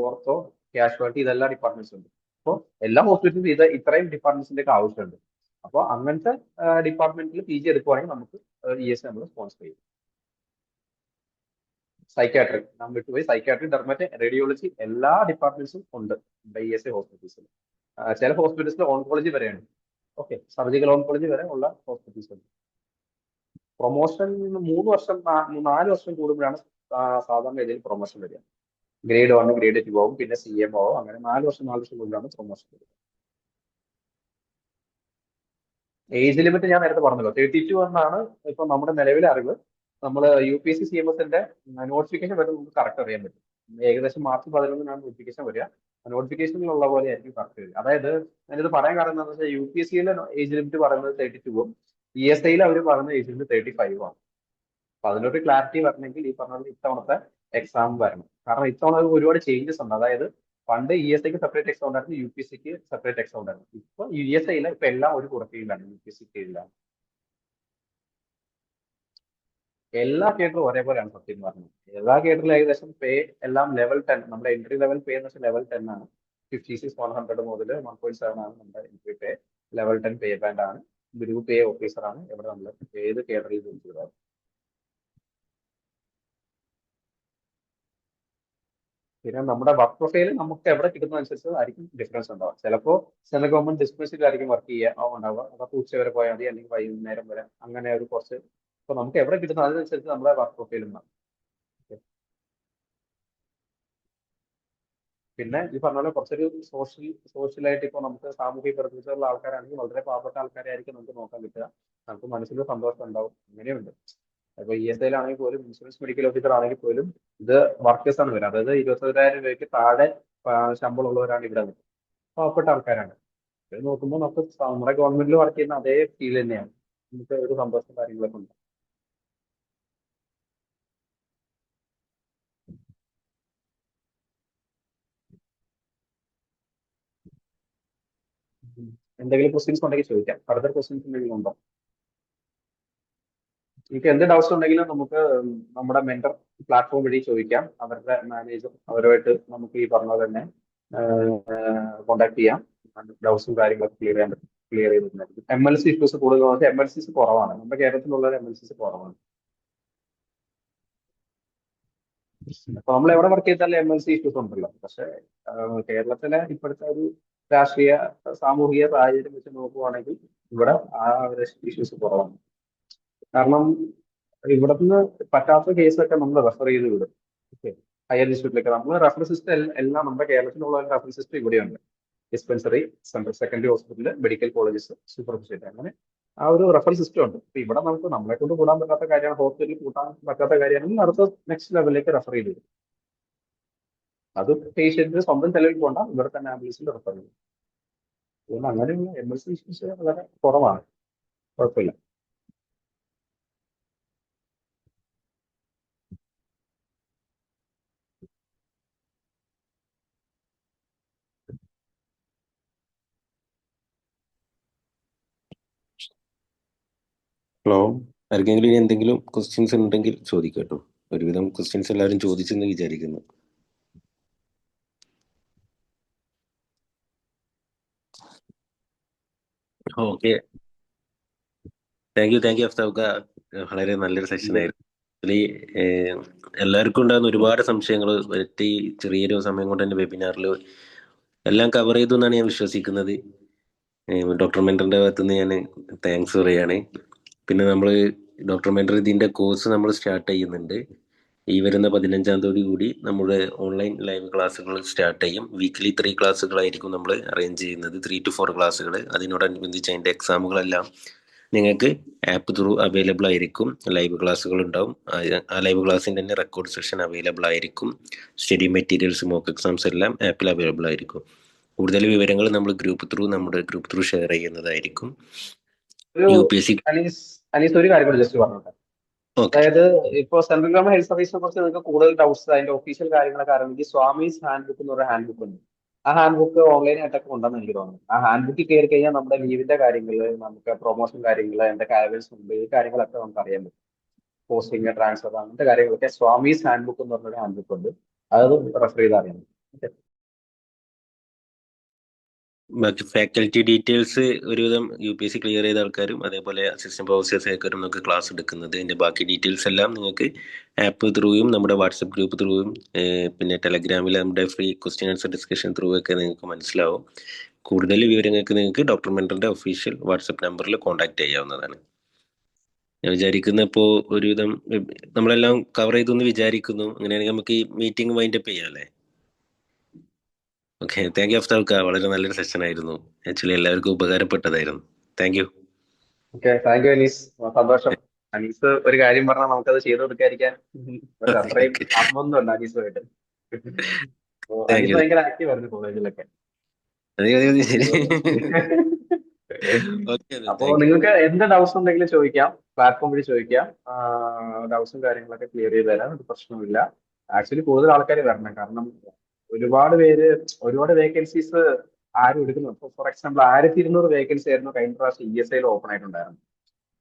ortho, casualty ഇതെല്ലാം ഡിപ്പാർട്ട്മെന്റ്സ് ഉണ്ട്. അപ്പോൾ എല്ലാ ഹോസ്പിറ്റലിലും ഇത്രയും ഡിപ്പാർട്ട്മെന്റ്സിന്റെ ഒക്കെ ആവശ്യമുണ്ട്. അപ്പോൾ അങ്ങനത്തെ ഡിപ്പാർട്ട്മെന്റിൽ PG എടുക്കുവാണെങ്കിൽ നമുക്ക് ESA നമ്മൾ സ്പോൺസർ ചെയ്യും. സൈക്കാട്രി നാം വിട്ടുപോയി, സൈക്കാട്രി, ഡെർമറ്റ്, റേഡിയോളജി എല്ലാ ഡിപ്പാർട്ട്മെന്റ്സും ഉണ്ട് ESA ഹോസ്പിറ്റൽസിൽ. ചില ഹോസ്പിറ്റൽസിൽ ഓൺകോളജി വരെയാണ്. ഓക്കെ, സർജിക്കൽ ഓൺകോളജി വരെ ഉള്ള ഹോസ്പിറ്റൽസ് ഉണ്ട്. പ്രൊമോഷൻ 3 വർഷം 4 വർഷം കൂടുമ്പോഴാണ് സാധാരണ രീതിയിൽ പ്രൊമോഷൻ വരിക. ഗ്രേഡ് 1 ഗ്രേഡ് 2 ആവും, പിന്നെ CMO ആവും. അങ്ങനെ 4 വർഷം കൂടുമ്പോഴാണ് പ്രൊമോഷൻ വരിക. ഏജ് ലിമിറ്റ് ഞാൻ നേരത്തെ പറഞ്ഞല്ലോ, 32 എന്നാണ് ഇപ്പൊ നമ്മുടെ നിലവിലെ അറിവ്. നമ്മൾ UPSC CMSന്റെ നോട്ടിഫിക്കേഷൻ വരെ നമുക്ക് കറക്റ്റ് അറിയാൻ പറ്റും. ഏകദേശം മാർച്ച് 11-നാണ് നോട്ടിഫിക്കേഷൻ വരിക. നോട്ടിഫിക്കേഷനിലുള്ള പോലെ ആയിരിക്കും കറക്റ്റ് വരിക. അതായത് ഞാനിത് പറയാൻ കാരണം എന്താണെന്ന് വെച്ചാൽ UPSCയിലെ ഏജ് ലിമിറ്റ് പറയുന്നത് 32-ഉം ESIയിൽ അവർ പറയുന്ന ഏജ് ലിമിറ്റ് 35 ആണ്. അപ്പൊ അതിനൊരു ക്ലാരിറ്റി വരണമെങ്കിൽ ഈ പറഞ്ഞ ഇത്തവണത്തെ എക്സാം വരണം. കാരണം ഇത്തവണ ഒരുപാട് ചേഞ്ചസ് ഉണ്ട്. അതായത് പണ്ട് ESIക്ക് സെപ്പറേറ്റ് എക്സാം ഉണ്ടായിരുന്നു, UPSCക്ക് സെപ്പറേറ്റ് എക്സാം ഉണ്ടായിരുന്നു. ഇപ്പൊ ESIയിൽ ഇപ്പൊ എല്ലാം ഒരു കുടക്കീഴിലാണ്, UPSC കീഴിലാണ്. എല്ലാ കേഡറും ഒരേപോലെയാണ് സത്യം പറഞ്ഞത്. എല്ലാ കേഡറിലും ഏകദേശം പേ എല്ലാം ലെവൽ 10, നമ്മുടെ എൻട്രി ലെവൽ പേ എന്ന് വെച്ചാൽ ലെവൽ 10 ആണ്. 56,100 മുതൽ 1.7 ആണ് നമ്മുടെ എൻട്രി പേ. ലെവൽ 10 പേ ബാൻഡ് ആണ്. ഗ്രൂപ്പ് A ഓഫീസർ ആണ് ഇവിടെ നമ്മൾ ഏത് കേഡറിൽ ജോലി ചെയ്താൽ. പിന്നെ നമ്മുടെ വർക്ക് പ്രൊഫൈൽ നമുക്ക് എവിടെ കിട്ടുന്നതനുസരിച്ച് ആയിരിക്കും ഡിഫറൻസ് ഉണ്ടാവുക. ചിലപ്പോൾ സെൻട്രൽ ഗവൺമെന്റ് ഡിസ്പെൻസറിയിലായിരിക്കും വർക്ക് ചെയ്യുക ഉണ്ടാവുക. അതൊക്കെ ഉച്ച വരെ പോയാൽ മതി, അല്ലെങ്കിൽ വൈകുന്നേരം വരെ, അങ്ങനെ ഒരു കുറച്ച്. അപ്പൊ നമുക്ക് എവിടെ കിട്ടുന്ന അതിനനുസരിച്ച് നമ്മുടെ വർക്ക് പ്രൊഫൈലും മാറും. പിന്നെ ഈ പറഞ്ഞ പോലെ കുറച്ചൊരു സോഷ്യലായിട്ട് ഇപ്പോൾ നമുക്ക് സാമൂഹിക പ്രതിബദ്ധതയുള്ള ആൾക്കാരാണെങ്കിൽ വളരെ പാവപ്പെട്ട ആൾക്കാരായിരിക്കും നമുക്ക് നോക്കാൻ കിട്ടുക. നമുക്ക് മനസ്സിൽ സന്തോഷം ഉണ്ടാവും. അങ്ങനെയുണ്ട്. അപ്പൊ ESIയിലാണെങ്കിൽ പോലും, ഇൻഷുറൻസ് മെഡിക്കൽ ഓഫീസർ ആണെങ്കിൽ പോലും ഇത് വർക്കേഴ്സ് ആണ് വരിക. അതായത് 21,000 രൂപയ്ക്ക് താഴെ ശമ്പളം ഉള്ളവരാണ് ഇവിടെ നിൽക്കുന്നത്. പാവപ്പെട്ട ആൾക്കാരാണ്. ഇത് നോക്കുമ്പോൾ നമുക്ക് നമ്മുടെ ഗവൺമെന്റിൽ വർക്ക് ചെയ്യുന്ന അതേ ഫീൽ തന്നെയാണ്. നമുക്ക് ഒരു സന്തോഷം കാര്യങ്ങളൊക്കെ ഉണ്ട്. എന്തെങ്കിലും ക്വസ്റ്റ്യൻസ് ഉണ്ടെങ്കിൽ ചോദിക്കാം. ഫർദർ ക്വസ്റ്റ്യൻസ് എന്തെങ്കിലും ഉണ്ടോ? നിങ്ങൾക്ക് എന്ത് ഡൗട്ട്സ് ഉണ്ടെങ്കിലും നമുക്ക് നമ്മുടെ മെന്റർ പ്ലാറ്റ്ഫോം വഴി ചോദിക്കാം. അവരുടെ മാനേജർ അവരുമായിട്ട് നമുക്ക് ഈ പറഞ്ഞ പോലെ തന്നെ കോൺടാക്ട് ചെയ്യാം. ഡൗട്ട്സും കാര്യങ്ങളൊക്കെ ക്ലിയർ ചെയ്തിട്ടുണ്ടായിരിക്കും. MLC ഇഷ്യൂസ് കൂടുതൽ, MLCs കുറവാണ്. നമ്മുടെ കേരളത്തിലുള്ള MLCs കുറവാണ്. അപ്പൊ നമ്മൾ എവിടെ വർക്ക് ചെയ്താലും MLC ഇഷ്യൂസ് ഉണ്ടല്ലോ. പക്ഷെ കേരളത്തിലെ ഇപ്പോഴത്തെ ഒരു രാഷ്ട്രീയ സാമൂഹിക സാഹചര്യം വെച്ച് നോക്കുവാണെങ്കിൽ ഇവിടെ ആ ഒരു ഇഷ്യൂസ് കുറവാണ്. കാരണം ഇവിടുന്ന് പറ്റാത്ത കേസൊക്കെ നമ്മൾ റെഫർ ചെയ്ത് വിടും. ഓക്കെ, ഹയർ ഇൻസ്റ്റിറ്റ്യൂട്ടിലേക്ക് നമ്മൾ റെഫർ സിസ്റ്റം എല്ലാം നമ്മുടെ കേരളത്തിലുള്ള റെഫർ സിസ്റ്റം ഇവിടെയുണ്ട്. Dispensary, central secondary hospital, medical colleges, super speciality, അങ്ങനെ ആ ഒരു റെഫർ സിസ്റ്റം ഉണ്ട്. അപ്പൊ ഇവിടെ നമുക്ക് നമ്മളെ കൊണ്ട് കൂടാൻ പറ്റാത്ത കാര്യമാണ്, ഹോസ്പിറ്റലിൽ കൂട്ടാൻ പറ്റാത്ത കാര്യമാണെങ്കിൽ അടുത്ത നെക്സ്റ്റ് ലെവലിലേക്ക് റെഫർ ചെയ്ത് വരും. അത് പേഷ്യന്റ് സ്വന്തം ചെലവിൽ പോകണ്ട, ഇവിടെ തന്നെ ആംബുലൻസിൽ റെഫർ ചെയ്യും. അതുകൊണ്ട് അങ്ങനെയുള്ള MLC ഇഷ്യൂസ് വളരെ കുറവാണ്. കുഴപ്പമില്ല. ഹലോ, ആർക്കെങ്കിലും ഇനി എന്തെങ്കിലും ക്വസ്റ്റ്യൻസ് ഉണ്ടെങ്കിൽ ചോദിക്കട്ടോ. ഒരുവിധം ക്വസ്റ്റ്യൻസ് എല്ലാവരും ചോദിച്ചെന്ന് വിചാരിക്കുന്നു. ഓക്കെ, താങ്ക് യു അഫ്താബ്ക്ക. വളരെ നല്ലൊരു സെഷൻ ആയിരുന്നു. ആക്ച്വലി എല്ലാവർക്കും ഉണ്ടാകുന്ന ഒരുപാട് സംശയങ്ങൾ ഒറ്റ ഈ ചെറിയൊരു സമയം കൊണ്ട് തന്നെ വെബിനാറിൽ എല്ലാം കവർ ചെയ്തു എന്നാണ് ഞാൻ വിശ്വസിക്കുന്നത്. ഡോക്ടർ മെൻറ്ററിൻ്റെ ഭാഗത്തുനിന്ന് ഞാൻ താങ്ക്സ് പറയാണ്. പിന്നെ നമ്മൾ ഡോക്ടർ മെൻറ്റർ ഇതിൻ്റെ കോഴ്സ് നമ്മൾ സ്റ്റാർട്ട് ചെയ്യുന്നുണ്ട്. ഈ വരുന്ന 15-ാം തീയതി കൂടി നമ്മുടെ ഓൺലൈൻ ലൈവ് ക്ലാസ്സുകൾ സ്റ്റാർട്ട് ചെയ്യും. വീക്ക്ലി 3 ക്ലാസ്സുകളായിരിക്കും നമ്മൾ അറേഞ്ച് ചെയ്യുന്നത്, 3 to 4 ക്ലാസ്സുകൾ. അതിനോടനുബന്ധിച്ച് അതിൻ്റെ എക്സാമുകളെല്ലാം നിങ്ങൾക്ക് ആപ്പ് ത്രൂ അവൈലബിൾ ആയിരിക്കും. ലൈവ് ക്ലാസ്സുകൾ ഉണ്ടാവും. ആ ലൈവ് ക്ലാസ്സിൻ്റെ തന്നെ റെക്കോർഡ് സെഷൻ അവൈലബിൾ ആയിരിക്കും. സ്റ്റഡി മെറ്റീരിയൽസ്, മോക്ക് എക്സാംസ് എല്ലാം ആപ്പിൽ അവൈലബിൾ ആയിരിക്കും. കൂടുതൽ വിവരങ്ങൾ നമ്മൾ നമ്മുടെ ഗ്രൂപ്പ് ത്രൂ ഷെയർ ചെയ്യുന്നതായിരിക്കും. UPSC അനീസ് ഒരു കാര്യം കൂടി ജസ്റ്റ് പറഞ്ഞോട്ടെ. അതായത് ഇപ്പൊ സെൻട്രൽ ഗവൺമെന്റ് ഹെൽത്ത് സർവീസിനെ കുറിച്ച് നിങ്ങൾക്ക് കൂടുതൽ ഡൗട്ട്സ്, അതിന്റെ ഒഫീഷ്യൽ കാര്യങ്ങളൊക്കെ അറിയണമെങ്കിൽ സ്വാമീസ് ഹാൻഡ് ബുക്ക് എന്ന് പറയുന്ന ഹാൻഡ് ബുക്ക് ഉണ്ട്. ആ ഹാൻഡ് ബുക്ക് ഓൺലൈനായിട്ടൊക്കെ ഉണ്ടെന്ന് എനിക്ക് തോന്നുന്നു. ആ ഹാൻഡ് ബുക്കിൽ കയറി കഴിഞ്ഞാൽ നമ്മുടെ ലീവിന്റെ കാര്യങ്ങൾ, നമുക്ക് പ്രൊമോഷൻ കാര്യങ്ങൾ, എന്തൊക്കെ അവൈലബിൾസ് ഉണ്ട്, ഈ കാര്യങ്ങളൊക്കെ നമുക്ക് അറിയാൻ പറ്റും. പോസ്റ്റിംഗ്, ട്രാൻസ്ഫർ, അങ്ങനത്തെ കാര്യങ്ങളൊക്കെ സ്വാമീസ് ഹാൻഡ് ബുക്ക് എന്ന് പറഞ്ഞൊരു ഹാൻഡ് ബുക്ക് ഉണ്ട്. അത് റെഫർ ചെയ്ത് അറിയാം. ബാക്കി ഫാക്കൽറ്റി ഡീറ്റെയിൽസ് ഒരുവിധം UPSC ക്ലിയർ ചെയ്ത ആൾക്കാരും അതേപോലെ അസിസ്റ്റന്റ് പ്രൊഫസേഴ്സ് ആൾക്കാരും നമുക്ക് ക്ലാസ് എടുക്കുന്നത്. അതിന്റെ ബാക്കി ഡീറ്റെയിൽസ് എല്ലാം നിങ്ങൾക്ക് ആപ്പ് ത്രൂയും നമ്മുടെ വാട്സപ്പ് ഗ്രൂപ്പ് ത്രൂയും പിന്നെ ടെലഗ്രാമിൽ നമ്മുടെ free question answer discussion through ഒക്കെ നിങ്ങൾക്ക് മനസ്സിലാവും. കൂടുതൽ വിവരങ്ങൾക്ക് നിങ്ങൾക്ക് ഡോക്ടർ മെന്ററിന്റെ ഒഫീഷ്യൽ വാട്സപ്പ് നമ്പറിൽ കോൺടാക്ട് ചെയ്യാവുന്നതാണ്. ഞാൻ വിചാരിക്കുന്ന ഇപ്പോൾ ഒരുവിധം നമ്മളെല്ലാം കവർ ചെയ്തെന്ന് വിചാരിക്കുന്നു. അങ്ങനെയാണെങ്കിൽ നമുക്ക് ഈ മീറ്റിംഗ് വൈൻഡപ്പ് ചെയ്യാം അല്ലേ? ഓക്കെ, താങ്ക് യു അഫ്താൽക്ക. വളരെ നല്ലൊരു സെഷൻ ആയിരുന്നു. ആക്ച്വലി എല്ലാവർക്കും ഉപകാരപ്പെട്ടതായിരുന്നു. Thank you. Okay, thank you Anees. സന്തോഷം. അനീസ് ഒരു കാര്യം പറഞ്ഞാൽ നമുക്കത് ചെയ്തു കൊടുക്കാതിരിക്കാൻ ഒരു അത്രയും ആത്മബന്ധമുണ്ട് അനീസുമായിട്ട്. Thank Anees you. ഭയങ്കര ആക്റ്റീവ് ആയിരുന്നു കോളേജിലൊക്കെ. അതെ അതെ അതെ ശരി. ഓക്കെ, അപ്പോ താങ്ക് യു. നിങ്ങൾക്ക് എന്ത് ഡൗട്ട്സ് ഉണ്ടെങ്കിലും ചോദിക്കാം, പ്ലാറ്റ്ഫോം വഴി ചോദിക്കാം. ഡൗട്ട്സും കാര്യങ്ങളൊക്കെ ക്ലിയർ ചെയ്ത് തരാം, ഒരു പ്രശ്നമില്ല. ആക്ച്വലി കൂടുതൽ ആൾക്കാർ വരണം, കാരണം ഒരുപാട് വേക്കൻസീസ് ആരും എടുക്കുന്നു. ഫോർ എക്സാമ്പിൾ 1200 വേക്കൻസി ആയിരുന്നു കഴിഞ്ഞ പ്രാവശ്യം ESIയിൽ ഓപ്പൺ ആയിട്ടുണ്ടായിരുന്നു.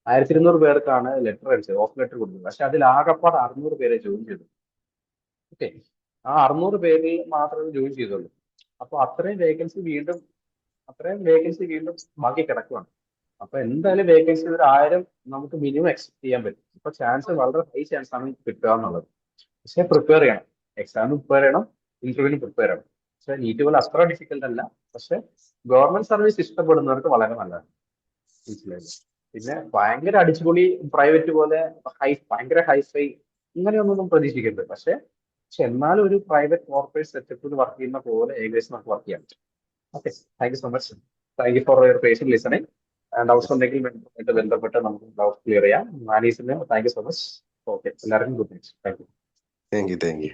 1200 പേർക്കാണ് ലെറ്റർ അടിച്ചത്, ഓഫ് ലെറ്റർ കൊടുത്തത്. പക്ഷെ അതിൽ ആകെപ്പാട് 600 പേരെ ജോയിൻ ചെയ്തു. ഓക്കെ, ആ 600 പേരിൽ മാത്രമേ ജോയിൻ ചെയ്തുള്ളൂ. അപ്പൊ അത്രയും വേക്കൻസി വീണ്ടും ബാക്കി കിടക്കുകയാണ്. അപ്പൊ എന്തായാലും വേക്കൻസി ഒരു 1000 നമുക്ക് മിനിമം എക്സ്പെക്ട് ചെയ്യാൻ പറ്റും. ഇപ്പൊ ചാൻസ് വളരെ ഹൈ ചാൻസ് ആണ് കിട്ടുക എന്നുള്ളത്. പക്ഷെ പ്രിപ്പയർ ചെയ്യണം, എക്സാമിന് പ്രിപ്പയർ ചെയ്യണം, ഇന്റർവ്യൂവിന് പ്രിപ്പയർ ചെയ്യണം. പക്ഷെ നീറ്റ് പോലെ അത്ര ഡിഫിക്കൽട്ട് അല്ല. പക്ഷെ ഗവൺമെന്റ് സർവീസ് ഇഷ്ടപ്പെടുന്നവർക്ക് വളരെ നല്ലതാണ്. മനസ്സിലായില്ലേ? പിന്നെ ഭയങ്കര അടിച്ചുപൊളി പ്രൈവറ്റ് പോലെ ഭയങ്കര ഹൈഫൈ ഇങ്ങനെയൊന്നും പ്രതീക്ഷിക്കരുത്. പക്ഷെ എന്നാലും ഒരു പ്രൈവറ്റ് കോർപ്പറേറ്റ് സെറ്റപ്പിൽ വർക്ക് ചെയ്യുന്ന പോലെ ഏകദേശം നമുക്ക് വർക്ക് ചെയ്യാൻ പറ്റും. Okay, thank you so much. Thank you for your patient listening. Doubts ഉണ്ടെങ്കിൽ ആയിട്ട് ബന്ധപ്പെട്ട് നമുക്ക് ഡൗട്ട്സ് ക്ലിയർ ചെയ്യാം. ആനീസിന് thank you so much. Okay, എല്ലാവർക്കും good night. Thank you. Thank you. Thank U.